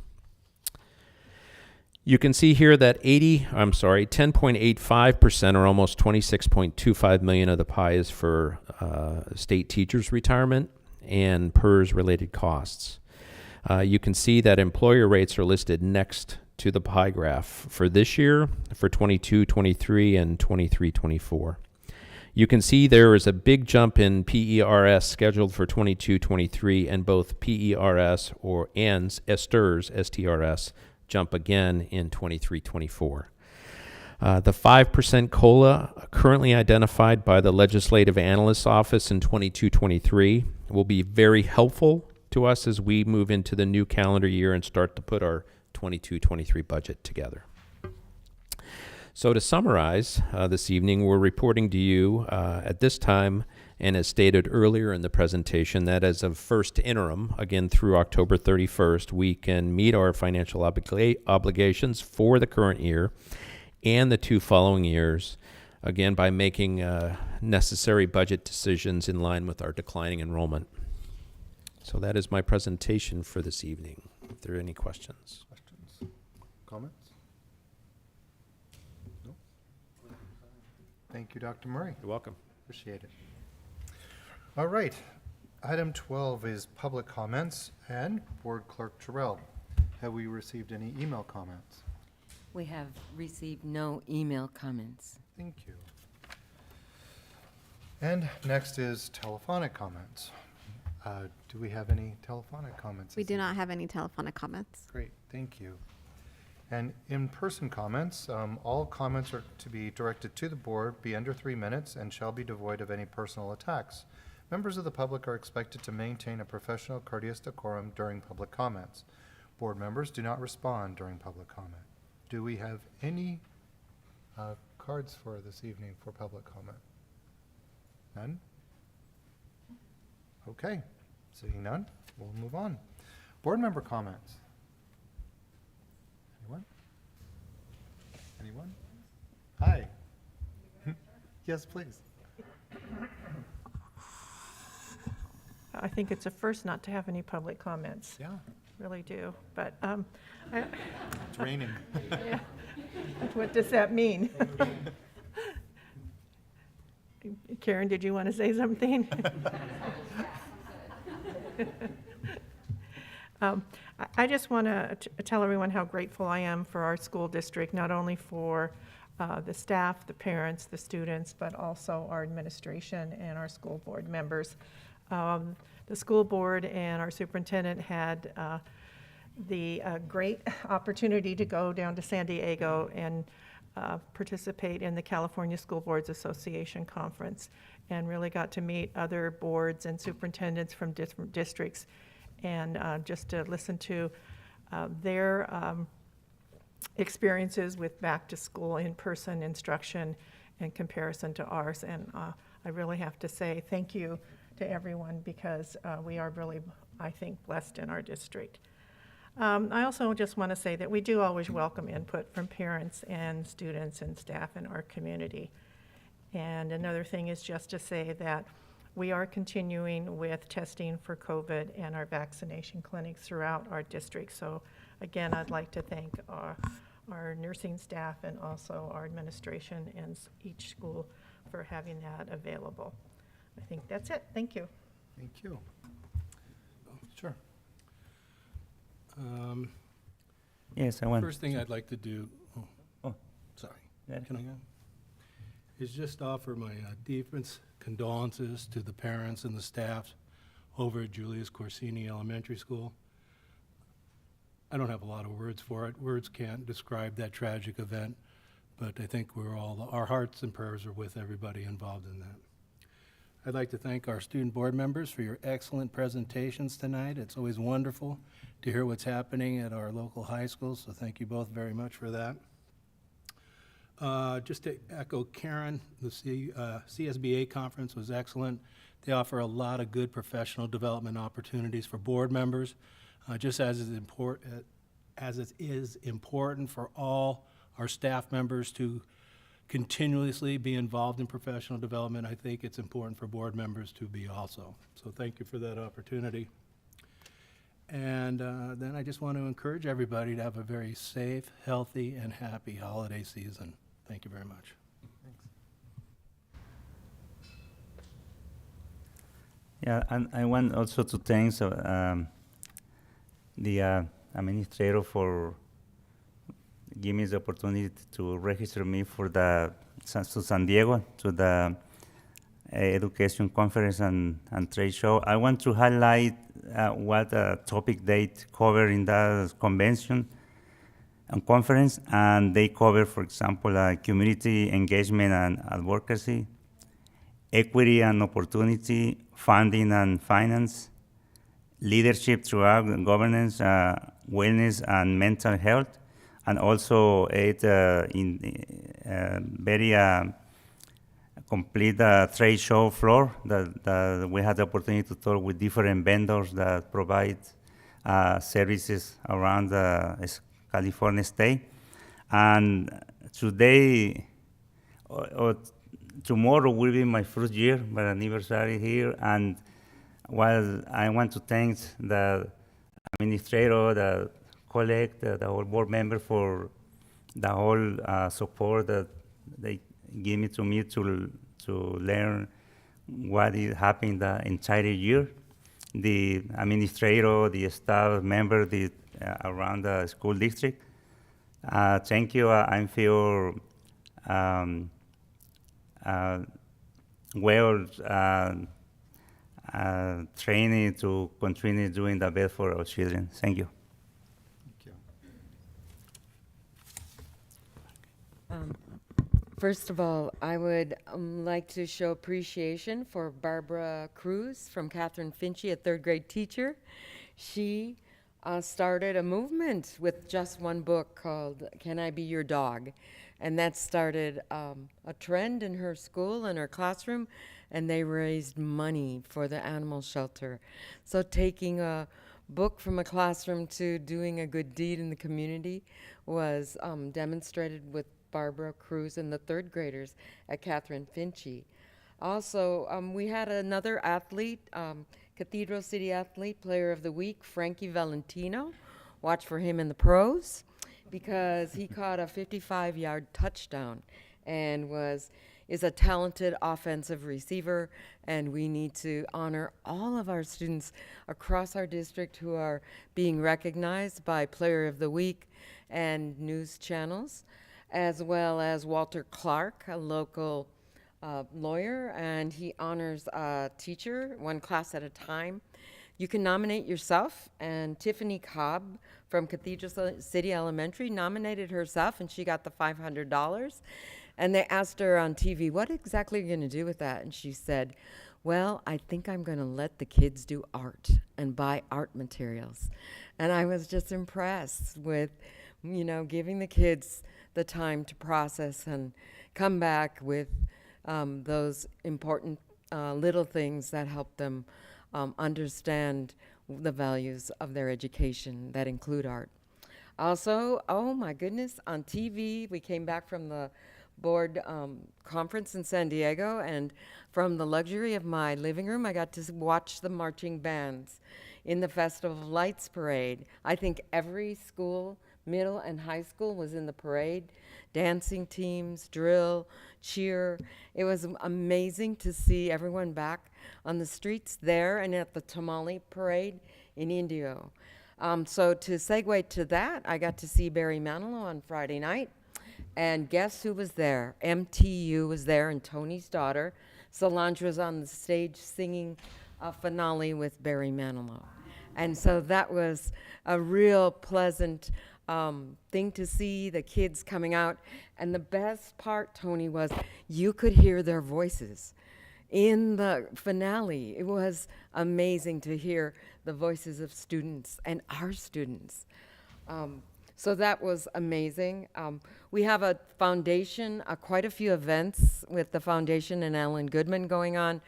You can see here that 10.85% or almost $26.25 million of the pie is for state teachers' retirement and PERS related costs. You can see that employer rates are listed next to the pie graph for this year, for 22-23 and 23-24. You can see there is a big jump in PERS scheduled for 22-23, and both PERS and STRS jump again in 23-24. The 5% COLA currently identified by the Legislative Analysts Office in 22-23 will be very helpful to us as we move into the new calendar year and start to put our 22-23 budget together. So to summarize, this evening we're reporting to you at this time, and as stated earlier in the presentation, that as of first interim, again through October 31st, we can meet our financial obligations for the current year and the 2 following years, again by making necessary budget decisions in line with our declining enrollment. So that is my presentation for this evening. If there are any questions. Comments? No? Thank you, Dr. Murray. You're welcome. Appreciate it. All right. Item 12 is public comments and Board Clerk Terrell. Have we received any email comments? We have received no email comments. Thank you. And next is telephonic comments. Do we have any telephonic comments? We do not have any telephonic comments. Great, thank you. And in-person comments, all comments are to be directed to the board, be under 3 minutes, and shall be devoid of any personal attacks. Members of the public are expected to maintain a professional, courteous decorum during public comments. Board members do not respond during public comment. Do we have any cards for this evening for public comment? None? Okay, seeing none, we'll move on. Board member comments. Anyone? Anyone? Hi. Yes, please. I think it's a first not to have any public comments. Yeah. Really do, but It's raining. yeah. What does that mean? Karen, did you want to say something? I just want to tell everyone how grateful I am for our school district, not only for the staff, the parents, the students, but also our administration and our school board members. The school board and our superintendent had the great opportunity to go down to San Diego and participate in the California School Boards Association conference, and really got to meet other boards and superintendents from different districts, and just to listen to their experiences with back to school in-person instruction in comparison to ours. And I really have to say thank you to everyone, because we are really, I think, blessed in our district. I also just want to say that we do always welcome input from parents and students and staff in our community. And another thing is just to say that we are continuing with testing for COVID and our vaccination clinics throughout our district. So again, I'd like to thank our nursing staff and also our administration and each school for having that available. I think that's it. Thank you. Thank you. Sure. Yes, I want. First thing I'd like to do, Oh, sorry, yeah. can I go? Is just offer my deepest condolences to the parents and the staff over at Julius Corsini Elementary School. I don't have a lot of words for it. Words can't describe that tragic event, but I think our hearts and prayers are with everybody involved in that. I'd like to thank our student board members for your excellent presentations tonight. It's always wonderful to hear what's happening at our local high schools, so thank you both very much for that. Just to echo Karen, the CSBA conference was excellent. They offer a lot of good professional development opportunities for board members, just as it is important for all our staff members to continuously be involved in professional development. I think it's important for board members to be also. So thank you for that opportunity. And then I just want to encourage everybody to have a very safe, healthy, and happy holiday season. Thank you very much. Yeah, and I want also to thank the administrator for giving me the opportunity to register me for to San Diego, to the education conference and trade show. I want to highlight what topic they cover in that convention and conference, and they cover, for example, community engagement and advocacy, equity and opportunity, funding and finance, leadership throughout governance, wellness and mental health, and also very complete trade show floor that we had the opportunity to talk with different vendors that provide services around the California state. And today, or tomorrow will be my first year, my anniversary here, and while I want to thank the administrator, the colleague, the whole board member for the whole support that they give me to learn what is happening the entire year. the administrator, the staff member, around the school district. Thank you. I feel well training to continue doing the best for our children. Thank you. First of all, I would like to show appreciation for Barbara Cruz from Catherine Finchy, a third grade teacher. She started a movement with just one book called Can I Be Your Dog? And that started a trend in her school, in her classroom, and they raised money for the animal shelter. So taking a book from a classroom to doing a good deed in the community was demonstrated with Barbara Cruz and the third graders at Catherine Finchy. Also, we had another athlete, Cathedral City Athlete, Player of the Week, Frankie Valentino. Watch for him in the pros because he caught a 55-yard touchdown and is a talented offensive receiver, and we need to honor all of our students across our district who are being recognized by Player of the Week and news channels, as well as Walter Clark, a local lawyer, and he honors a teacher, one class at a time. You can nominate yourself, and Tiffany Cobb from Cathedral City Elementary nominated herself, and she got the $500. And they asked her on TV, what exactly are you going to do with that? And she said, well, I think I'm going to let the kids do art and buy art materials. And I was just impressed with, giving the kids the time to process and come back with those important little things that help them understand the values of their education that include art. Also, oh my goodness, on TV, we came back from the board conference in San Diego, and from the luxury of my living room, I got to watch the marching bands in the Festival of Lights parade. I think every school, middle and high school, was in the parade. Dancing teams, drill, cheer. It was amazing to see everyone back on the streets there and at the Tamale parade in Indio. So to segue to that, I got to see Barry Manilow on Friday night. And guess who was there? MTU was there, and Tony's daughter. Solange was on the stage singing a finale with Barry Manilow. And so that was a real pleasant thing to see, the kids coming out. And the best part, Tony, was you could hear their voices in the finale. It was amazing to hear the voices of students and our students. So that was amazing. We have a foundation, quite a few events with the foundation and Alan Goodman going on.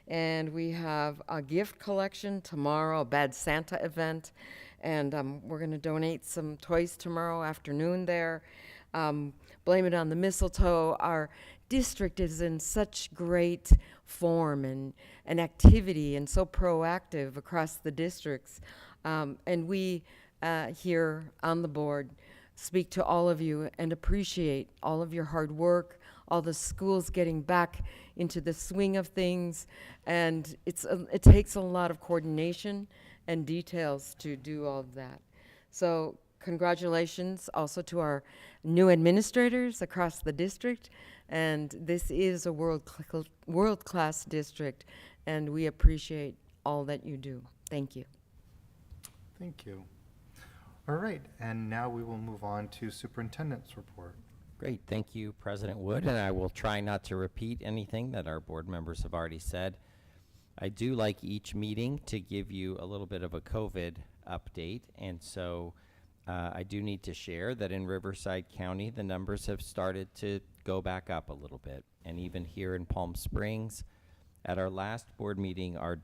And we have a gift collection tomorrow, a Bad Santa event. And we're going to donate some toys tomorrow afternoon there. Blame It on the Mistletoe. Our district is in such great form and activity and so proactive across the districts. And we here on the board speak to all of you and appreciate all of your hard work, all the schools getting back into the swing of things. And it takes a lot of coordination and details to do all of that. So congratulations also to our new administrators across the district. And this is a world-class district, and we appreciate all that you do. Thank you. Thank you. All right, and now we will move on to Superintendent's report. Great, thank you, President Wood, and I will try not to repeat anything that our board members have already said. I do like each meeting to give you a little bit of a COVID update, and so I do need to share that in Riverside County, the numbers have started to go back up a little bit, and even here in Palm Springs, at our last board meeting, our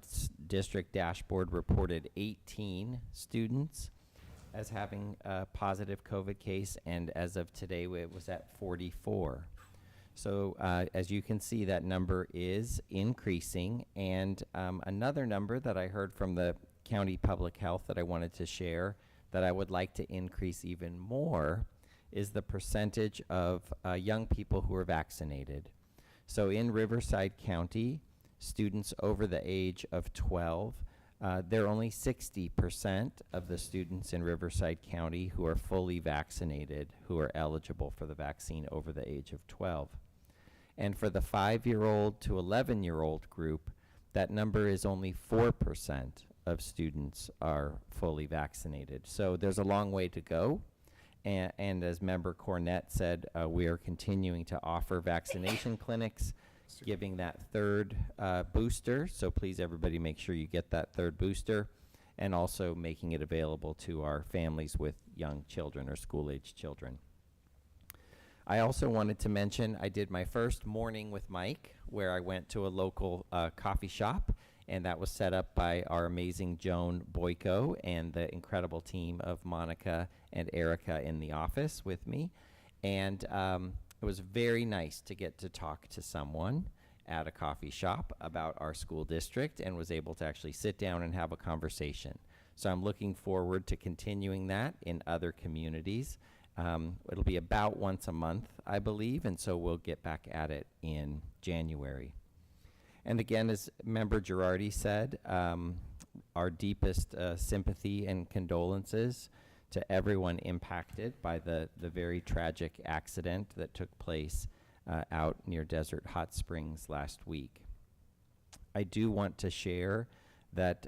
district dashboard reported 18 students as having a positive COVID case, and as of today, it was at 44. So as you can see, that number is increasing. And another number that I heard from the county public health that I wanted to share that I would like to increase even more is the percentage of young people who are vaccinated. So in Riverside County, students over the age of 12 There are only 60% of the students in Riverside County who are fully vaccinated, who are eligible for the vaccine over the age of 12. And for the 5-year-old to 11-year-old group, that number is only 4% of students are fully vaccinated. So there's a long way to go. And as Member Cornett said, we are continuing to offer vaccination clinics, giving that third booster. So please, everybody, make sure you get that third booster, and also making it available to our families with young children or school-age children. I also wanted to mention I did my first Morning with Mike, where I went to a local coffee shop, and that was set up by our amazing Joan Boyko and the incredible team of Monica and Erica in the office with me. And it was very nice to get to talk to someone at a coffee shop about our school district, and was able to actually sit down and have a conversation. So I'm looking forward to continuing that in other communities. It'll be about once a month, I believe, and so we'll get back at it in January. And again, as Member Girardi said, our deepest sympathy and condolences to everyone impacted by the very tragic accident that took place out near Desert Hot Springs last week. I do want to share that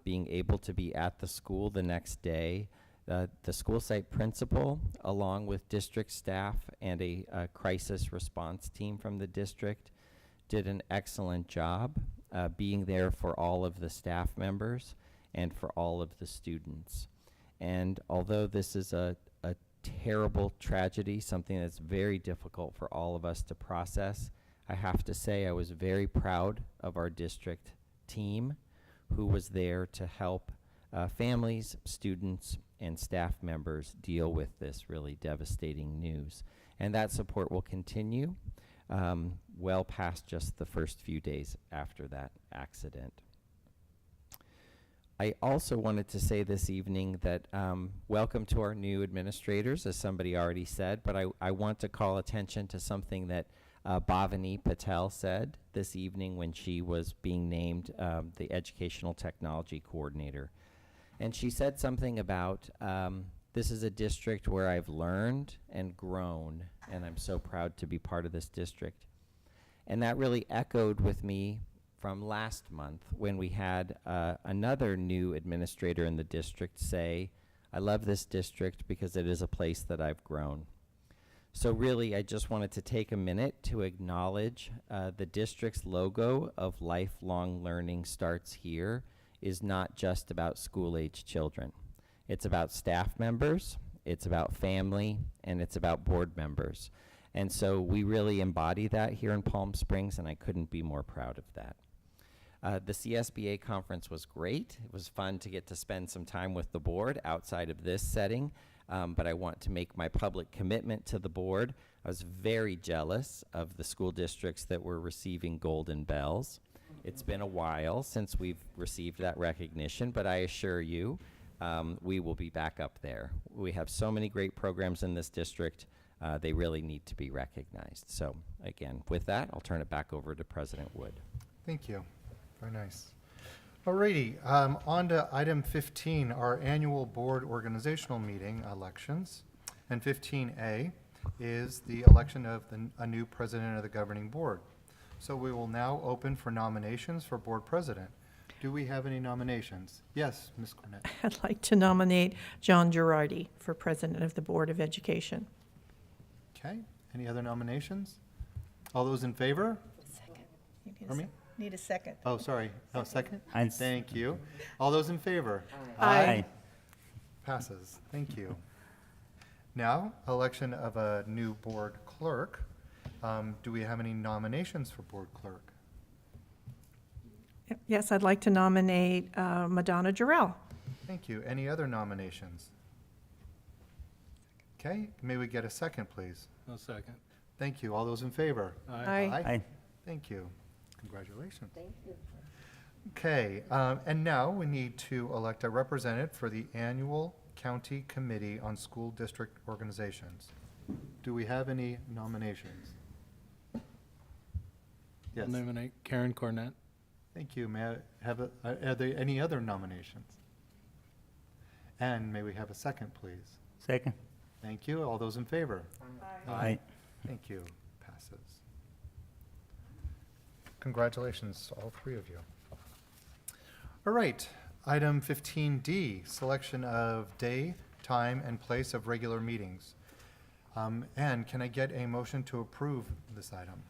being able to be at the school the next day, the school site principal, along with district staff and a crisis response team from the district, did an excellent job being there for all of the staff members and for all of the students. And although this is a terrible tragedy, something that's very difficult for all of us to process, I have to say I was very proud of our district team who was there to help families, students, and staff members deal with this really devastating news. And that support will continue well past just the first few days after that accident. I also wanted to say this evening that welcome to our new administrators, as somebody already said, but I want to call attention to something that Bovany Patel said this evening when she was being named the Educational Technology Coordinator. And she said something about this is a district where I've learned and grown, and I'm so proud to be part of this district. And that really echoed with me from last month when we had another new administrator in the district say, I love this district because it is a place that I've grown. So really, I just wanted to take a minute to acknowledge the district's logo of lifelong learning starts here is not just about school-age children. It's about staff members, it's about family, and it's about board members. And so we really embody that here in Palm Springs, and I couldn't be more proud of that. The CSBA conference was great. It was fun to get to spend some time with the board outside of this setting, but I want to make my public commitment to the board. I was very jealous of the school districts that were receiving golden bells. It's been a while since we've received that recognition, but I assure you, we will be back up there. We have so many great programs in this district. They really need to be recognized. So again, with that, I'll turn it back over to President Wood. Thank you. Very nice. Alrighty, on to item 15, our annual board organizational meeting elections. And 15A is the election of a new president of the governing board. So we will now open for nominations for board president. Do we have any nominations? Yes, Ms. Cornett. I'd like to nominate John Girardi for president of the Board of Education. Okay, any other nominations? All those in favor? Pardon me? Need a second. Oh, sorry. Oh, second? Aye. Thank you. All those in favor? Aye. Passes. Thank you. Now, election of a new board clerk. Do we have any nominations for board clerk? Yes, I'd like to nominate Madonna Jarrell. Thank you. Any other nominations? Okay, may we get a second, please? No second. Thank you. All those in favor? Aye. Aye. Thank you. Congratulations. Thank you. Okay, and now we need to elect a representative for the annual county committee on school district organizations. Do we have any nominations? Yes. I'll nominate Karen Cornett. Thank you. May I have are there any other nominations? And may we have a second, please? Second. Thank you. All those in favor? Aye. Thank you. Passes. Congratulations to all three of you. All right. Item 15D, selection of day, time, and place of regular meetings. And can I get a motion to approve this item?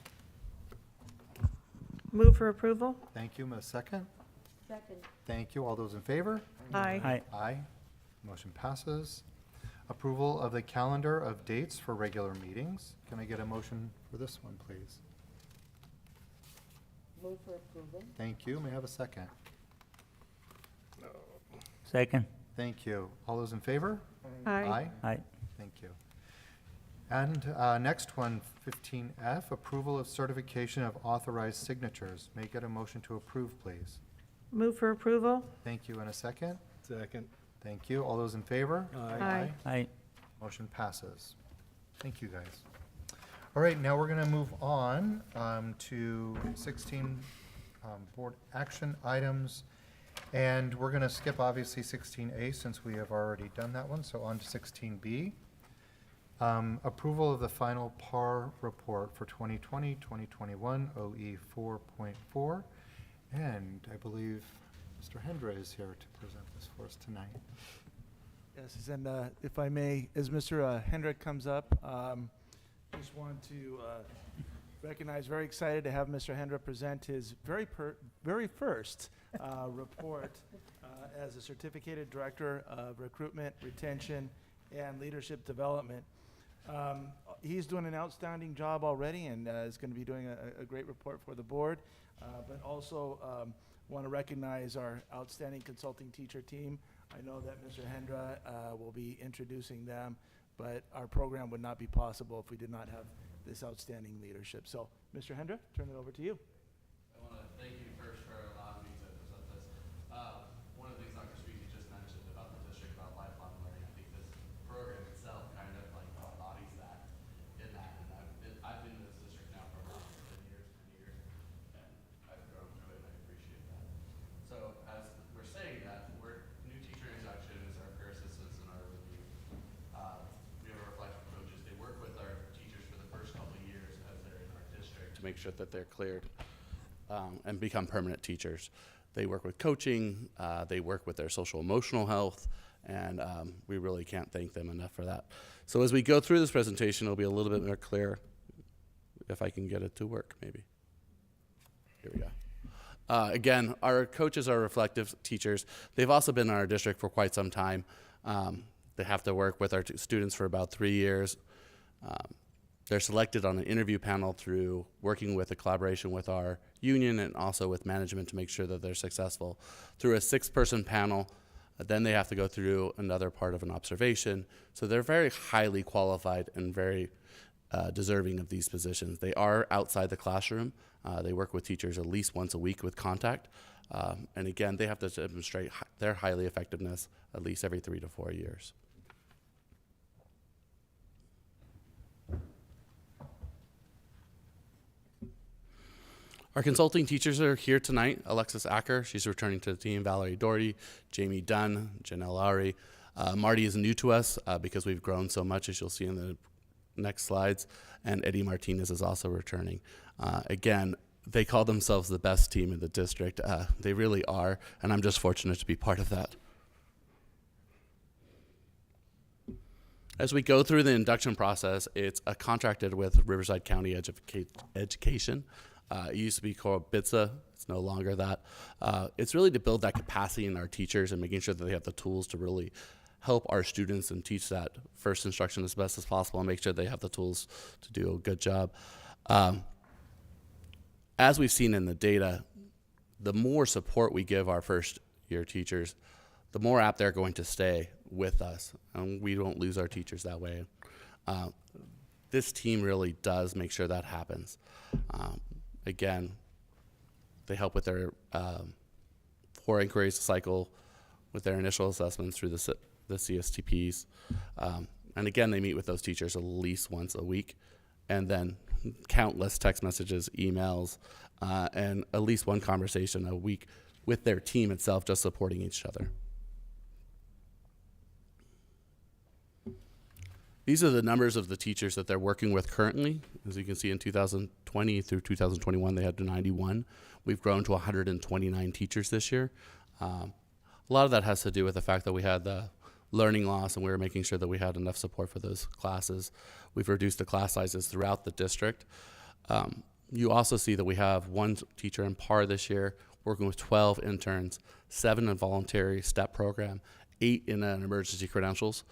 Move for approval? Thank you. A second? Second. Thank you. All those in favor? Aye. Aye. Aye. Motion passes. Approval of the calendar of dates for regular meetings. Can I get a motion for this one, please? Move for approval. Thank you. May I have a second? Second. Thank you. All those in favor? Aye. Aye. Thank you. And next one, 15F, approval of certification of authorized signatures. May I get a motion to approve, please? Move for approval? Thank you. And a second? Second. Thank you. All those in favor? Aye. Aye. Motion passes. Thank you, guys. All right, now we're going to move on to 16 board action items. And we're going to skip, obviously, 16A since we have already done that one. So on to 16B. Approval of the final PAR report for 2020-2021 OE 4.4. And I believe Mr. Hendra is here to present this for us tonight. Yes, and if I may, as Mr. Hendrick comes up, just want to recognize, very excited to have Mr. Hendrick present his very first report as a certificated director of recruitment, retention, and leadership development. He's doing an outstanding job already and is going to be doing a great report for the board, but also want to recognize our outstanding consulting teacher team. I know that Mr. Hendra will be introducing them, but our program would not be possible if we did not have this outstanding leadership. So, Mr. Hendra, turn it over to you. I want to thank you first for allowing me to present this. One of the things Dr. Speaky just mentioned about the district, about lifelong learning, I think this program itself kind of like embodies that in that. And I've been in this district now for about 10 years, and I've grown through it, and I appreciate that. So as we're saying that, new teacher induction is our career assistance and our review. We have our reflective coaches. They work with our teachers for the first couple of years as they're in our district to make sure that they're cleared and become permanent teachers. They work with coaching, they work with their social emotional health, and we really can't thank them enough for that. So as we go through this presentation, it'll be a little bit more clear, if I can get it to work, maybe. Here we go. Again, our coaches are reflective teachers. They've also been in our district for quite some time. They have to work with our students for about 3 years. They're selected on an interview panel through working with a collaboration with our union and also with management to make sure that they're successful. Through a 6-person panel, then they have to go through another part of an observation. So they're very highly qualified and very deserving of these positions. They are outside the classroom. They work with teachers at least once a week with contact. And again, they have to demonstrate their highly effectiveness at least every 3 to 4 years. Our consulting teachers are here tonight. Alexis Acker, she's returning to the team. Valerie Doherty, Jamie Dunn, Janelle Lowry. Marty is new to us because we've grown so much, as you'll see in the next slides. And Eddie Martinez is also returning. Again, they call themselves the best team in the district. They really are, and I'm just fortunate to be part of that. As we go through the induction process, it's contracted with Riverside County Education. It used to be called BITSA. It's no longer that. It's really to build that capacity in our teachers and making sure that they have the tools to really help our students and teach that first instruction as best as possible and make sure they have the tools to do a good job. As we've seen in the data, the more support we give our first year teachers, the more apt they're going to stay with us, and we don't lose our teachers that way. This team really does make sure that happens. Again, they help with their 4 inquiries cycle, with their initial assessments through the CSTPs. And again, they meet with those teachers at least once a week, and then countless text messages, emails, and at least one conversation a week with their team itself, just supporting each other. These are the numbers of the teachers that they're working with currently. As you can see, in 2020 through 2021, they had 91. We've grown to 129 teachers this year. A lot of that has to do with the fact that we had the learning loss, and we were making sure that we had enough support for those classes. We've reduced the class sizes throughout the district. You also see that we have one teacher in PAR this year, working with 12 interns, 7 in voluntary STEP program, 8 in an emergency credentials.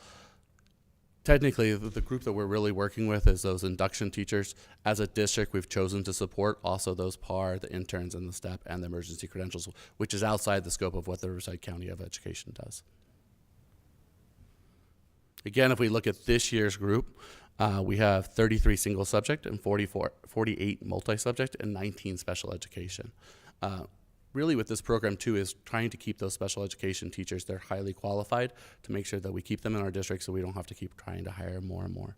Technically, the group that we're really working with is those induction teachers. As a district, we've chosen to support also those PAR, the interns, and the STEP, and the emergency credentials, which is outside the scope of what the Riverside County of Education does. Again, if we look at this year's group, we have 33 single subject and 48 multi-subject and 19 special education. Really with this program too is trying to keep those special education teachers, they're highly qualified, to make sure that we keep them in our district so we don't have to keep trying to hire more and more.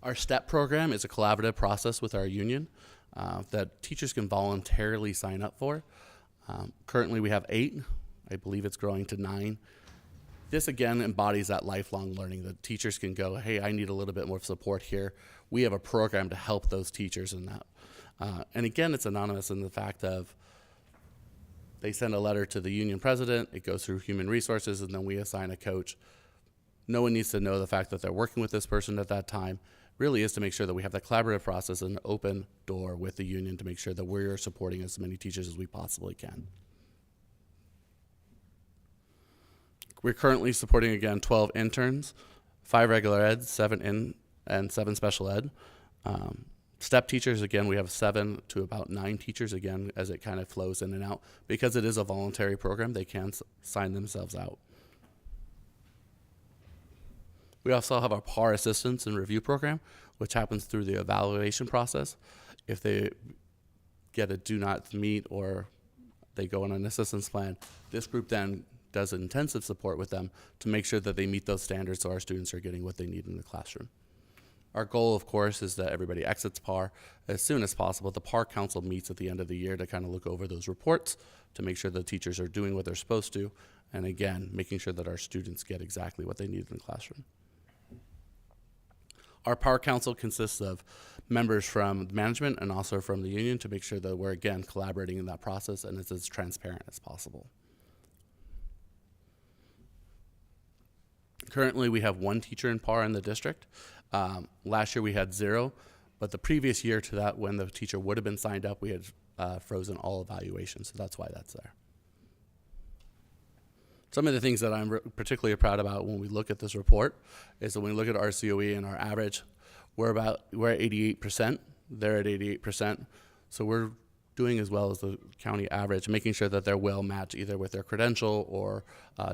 Our STEP program is a collaborative process with our union that teachers can voluntarily sign up for. Currently we have 8, I believe it's growing to 9. This again embodies that lifelong learning that teachers can go, hey, I need a little bit more support here. We have a program to help those teachers in that. And again, it's anonymous in the fact of they send a letter to the union president, it goes through human resources, and then we assign a coach. No one needs to know the fact that they're working with this person at that time. Really is to make sure that we have that collaborative process and an open door with the union to make sure that we're supporting as many teachers as we possibly can. We're currently supporting, again, 12 interns, 5 regular eds, 7 in, and 7 special ed. STEP teachers, again, we have 7 to about 9 teachers, again, as it kind of flows in and out. Because it is a voluntary program, they can sign themselves out. We also have our PAR assistance and review program, which happens through the evaluation process. If they get a do not meet or they go on an assistance plan, this group then does intensive support with them to make sure that they meet those standards so our students are getting what they need in the classroom. Our goal, of course, is that everybody exits PAR as soon as possible. The PAR Council meets at the end of the year to kind of look over those reports to make sure the teachers are doing what they're supposed to, and again, making sure that our students get exactly what they need in the classroom. Our PAR Council consists of members from management and also from the union to make sure that we're, again, collaborating in that process and it's as transparent as possible. Currently, we have 1 teacher in PAR in the district. Last year we had 0, but the previous year to that, when the teacher would have been signed up, we had frozen all evaluations, so that's why that's there. Some of the things that I'm particularly proud about when we look at this report is that when we look at our COE and our average, we're at 88%, they're at 88%, so we're doing as well as the county average, making sure that they're well matched either with their credential or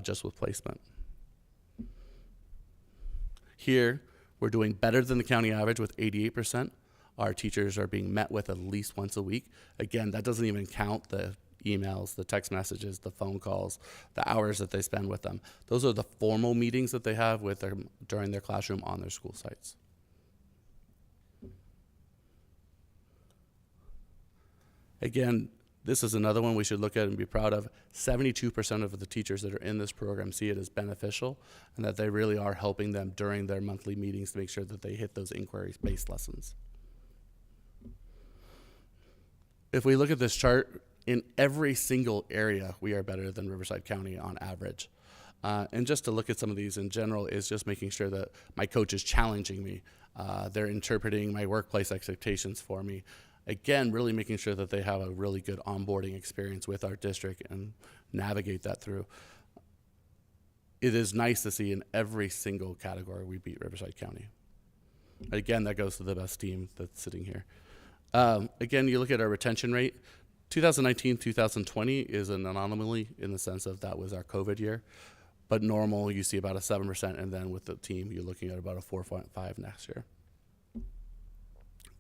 just with placement. Here, we're doing better than the county average with 88%. Our teachers are being met with at least once a week. Again, that doesn't even count the emails, the text messages, the phone calls, the hours that they spend with them. Those are the formal meetings that they have with them during their classroom on their school sites. Again, this is another one we should look at and be proud of. 72% of the teachers that are in this program see it as beneficial and that they really are helping them during their monthly meetings to make sure that they hit those inquiry-based lessons. If we look at this chart, in every single area, we are better than Riverside County on average. And just to look at some of these in general is just making sure that my coach is challenging me. They're interpreting my workplace expectations for me. Again, really making sure that they have a really good onboarding experience with our district and navigate that through. It is nice to see in every single category we beat Riverside County. Again, that goes to the best team that's sitting here. Again, you look at our retention rate. 2019, 2020 is an anomaly in the sense of that was our COVID year. But normal, you see about a 7%, and then with the team, you're looking at about a 4.5 next year.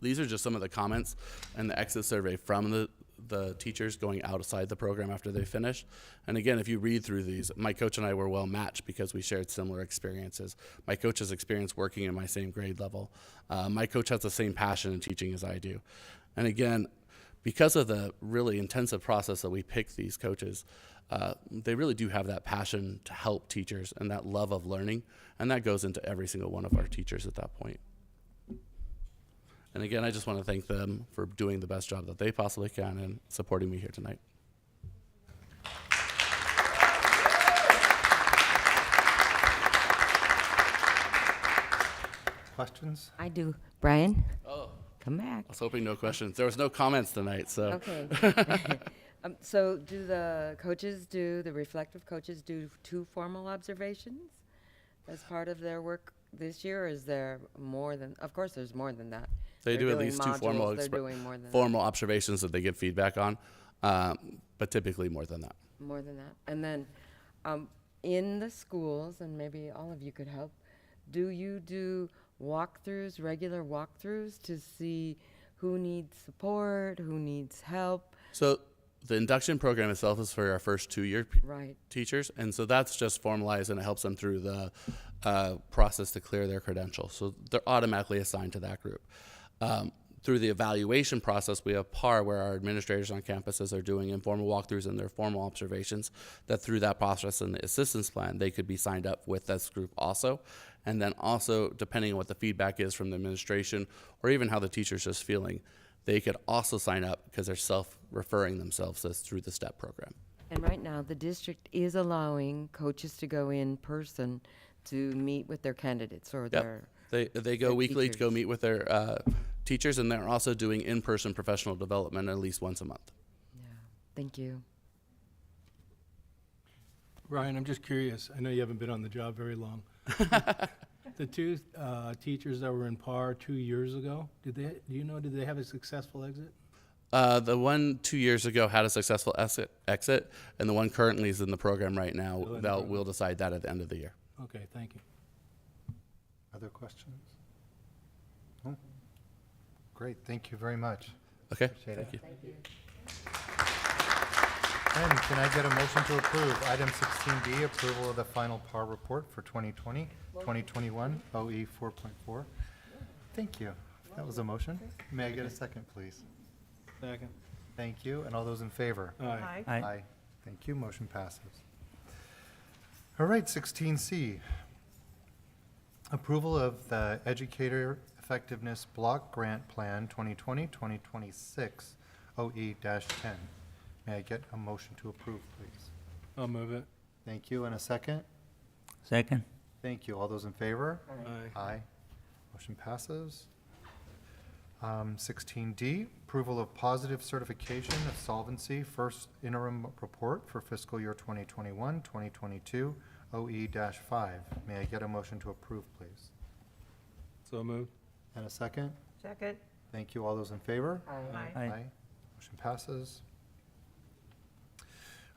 These are just some of the comments and the exit survey from the teachers going outside the program after they finish. And again, if you read through these, my coach and I were well matched because we shared similar experiences. My coach has experience working in my same grade level. My coach has the same passion in teaching as I do. And again, because of the really intensive process that we pick these coaches, they really do have that passion to help teachers and that love of learning, and that goes into every single one of our teachers at that point. And again, I just want to thank them for doing the best job that they possibly can and supporting me here tonight. Questions? I do. Brian? Oh. Come back. I was hoping no questions. There was no comments tonight, so. Okay. So do the reflective coaches do 2 formal observations as part of their work this year, or is there more than, of course there's more than that. They do at doing least 2 modules, formal observations that they give feedback on, but typically more than that. More than that. And then in the schools, and maybe all of you could help, do you do walkthroughs, regular walkthroughs to see who needs support, who needs help? So the induction program itself is for our first 2-year teachers, and so that's just formalized and it helps them through the process to clear their credentials. So they're automatically assigned to that group. Through the evaluation process, we have PAR, where our administrators on campuses are doing informal walkthroughs and their formal observations, that through that process and the assistance plan, they could be signed up with this group also. And then also, depending on what the feedback is from the administration or even how the teacher's just feeling, they could also sign up because they're self-referring themselves as through the STEP program. And right now, the district is allowing coaches to go in person to meet with their candidates or their They go weekly to go meet with their teachers, and they're also doing in-person professional development at least once a month. Yeah, thank you. Ryan, I'm just curious. I know you haven't been on the job very long. The 2 teachers that were in PAR 2 years ago, did they have a successful exit? The one 2 years ago had a successful exit, and the one currently is in the program right now. We'll decide that at the end of the year. Okay, thank you. Other questions? No? Great, thank you very much. Okay, Appreciate it. thank you. And can I get a motion to approve item 16B, approval of the final PAR report for 2020-2021 OE 4.4? Thank you. That was a motion. May I get a second, please? Second. Thank you. And all those in favor? Aye. Aye. Aye. Thank you. Motion passes. All right, 16C. Approval of the Educator Effectiveness Block Grant Plan 2020-2026 OE-10. May I get a motion to approve, please? I'll move it. Thank you. And a second? Second. Thank you. All those in favor? Aye. Aye. Motion passes. 16D, approval of positive certification of solvency first interim report for fiscal year 2021-2022 OE-5. May I get a motion to approve, please? So moved. And a second? Second. Thank you. All those in favor? Aye. Aye. Motion passes.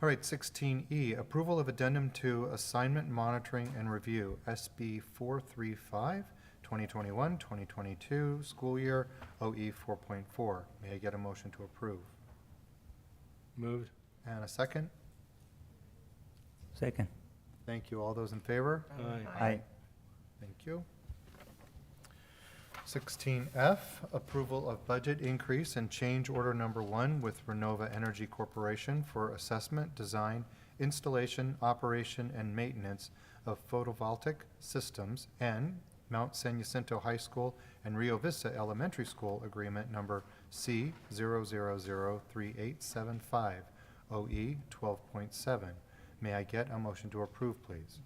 All right, 16E, approval of addendum to assignment monitoring and review, SB 435, 2021-2022 school year, OE 4.4. May I get a motion to approve? Moved. And a second? Second. Thank you. All those in favor? Aye. Aye. Thank you. 16F, approval of budget increase and change order number 1 with Renova Energy Corporation for assessment, design, installation, operation, and maintenance of photovoltaic systems, and Mount San Jacinto High School and Rio Vista Elementary School agreement number C0003875, OE 12.7. May I get a motion to approve, please?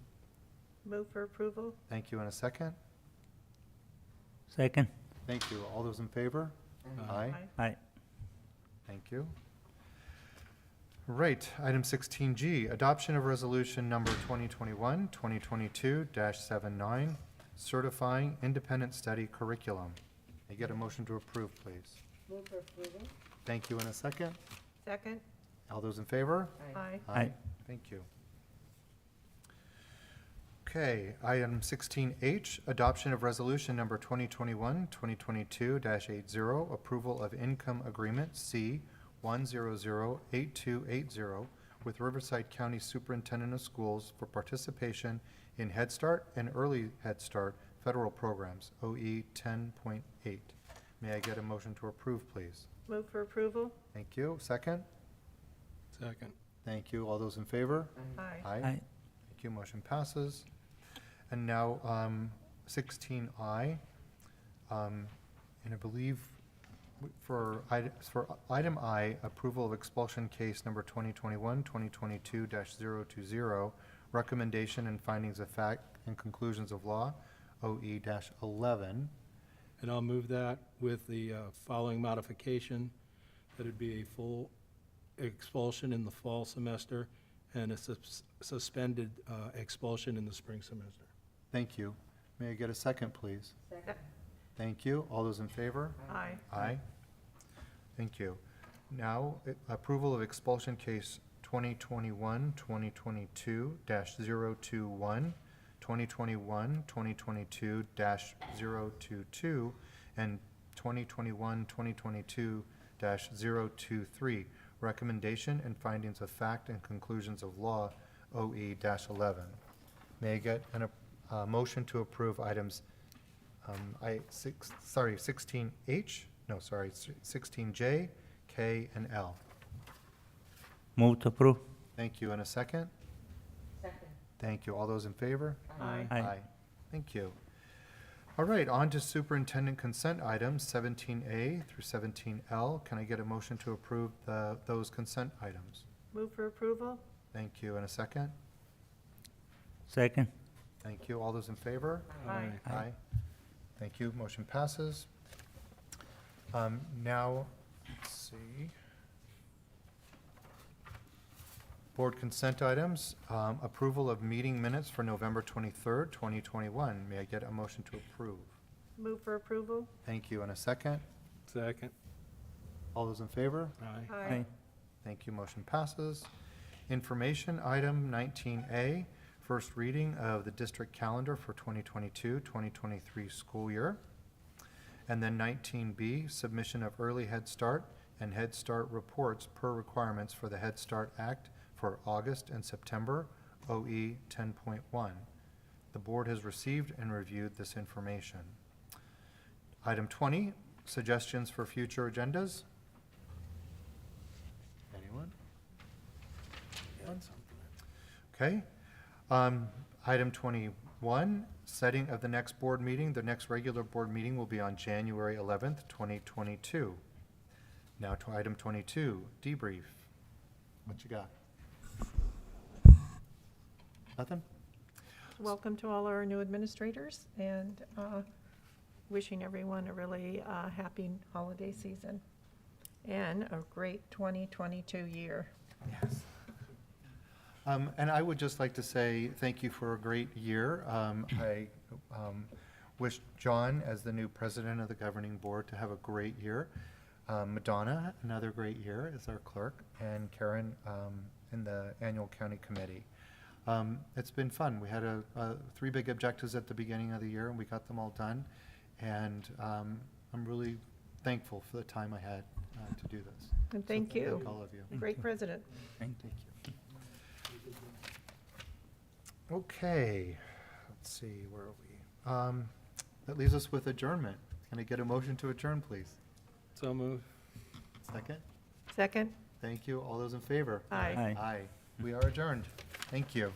Move for approval. Thank you. In a second? Second. Thank you. All those in favor? Aye. Aye. Thank you. Right, item 16G, adoption of resolution number 2021-2022-79, certifying independent study curriculum. May I get a motion to approve, please? Move for approval. Thank you. In a second? Second. All those in favor? Aye. Aye. Thank you. Okay, item 16H, adoption of resolution number 2021-2022-80, approval of income agreement 1008280 with Riverside County Superintendent of Schools for participation in Head Start and Early Head Start federal programs, OE 10.8. May I get a motion to approve, please? Move for approval. Thank you. Second? Second. Thank you. All those in favor? Aye. Thank you. Motion passes. And now 16I, and I believe for item I, approval of expulsion case number 2021-2022-020, recommendation and findings of fact and conclusions of law, OE-11. And I'll move that with the following modification, that it'd be a full expulsion in the fall semester and a suspended expulsion in the spring semester. Thank you. May I get a second, please? Second. Thank you. All those in favor? Aye. Aye. Thank you. Now, approval of expulsion case 2021-2022-021, 2021-2022-022, and 2021-2022-023, recommendation and findings of fact and conclusions of law, OE-11. May I get a motion to approve items 16H, no, sorry, 16J, K, and L? Move to approve. Thank you. And a second? Second. Thank you. All those in favor? Aye. Aye. Thank you. All right, on to superintendent consent items, 17A through 17L. Can I get a motion to approve those consent items? Move for approval. Thank you. And a second? Second. Thank you. All those in favor? Aye. Aye. Thank you. Motion passes. Now, let's see. Board consent items, approval of meeting minutes for November 23rd, 2021. May I get a motion to approve? Move for approval. Thank you. And a second? Second. All those in favor? Aye. Aye. Thank you. Motion passes. Information item 19A, first reading of the district calendar for 2022-2023 school year. And then 19B, submission of early Head Start and Head Start reports per requirements for the Head Start Act for August and September, OE 10.1. The board has received and reviewed this information. Item 20, suggestions for future agendas. Anyone? Okay. Item 21, setting of the next board meeting. The next regular board meeting will be on January 11th, 2022. Now to item 22, debrief. What you got? Nothing? Welcome to all our new administrators, and wishing everyone a really happy holiday season and a great 2022 year. Yes. And I would just like to say thank you for a great year. I wish John, as the new president of the governing board, to have a great year. Madonna, another great year as our clerk, and Karen in the annual county committee. It's been fun. We had 3 big objectives at the beginning of the year, and we got them all done. And I'm really thankful for the time I had to do this. And thank you. Thank all of you. Great president. Thank you. Okay, let's see, where are we? That leaves us with adjournment. Can I get a motion to adjourn, please? So move. Second? Second. Thank you. All those in favor? Aye. Aye. We are adjourned. Thank you.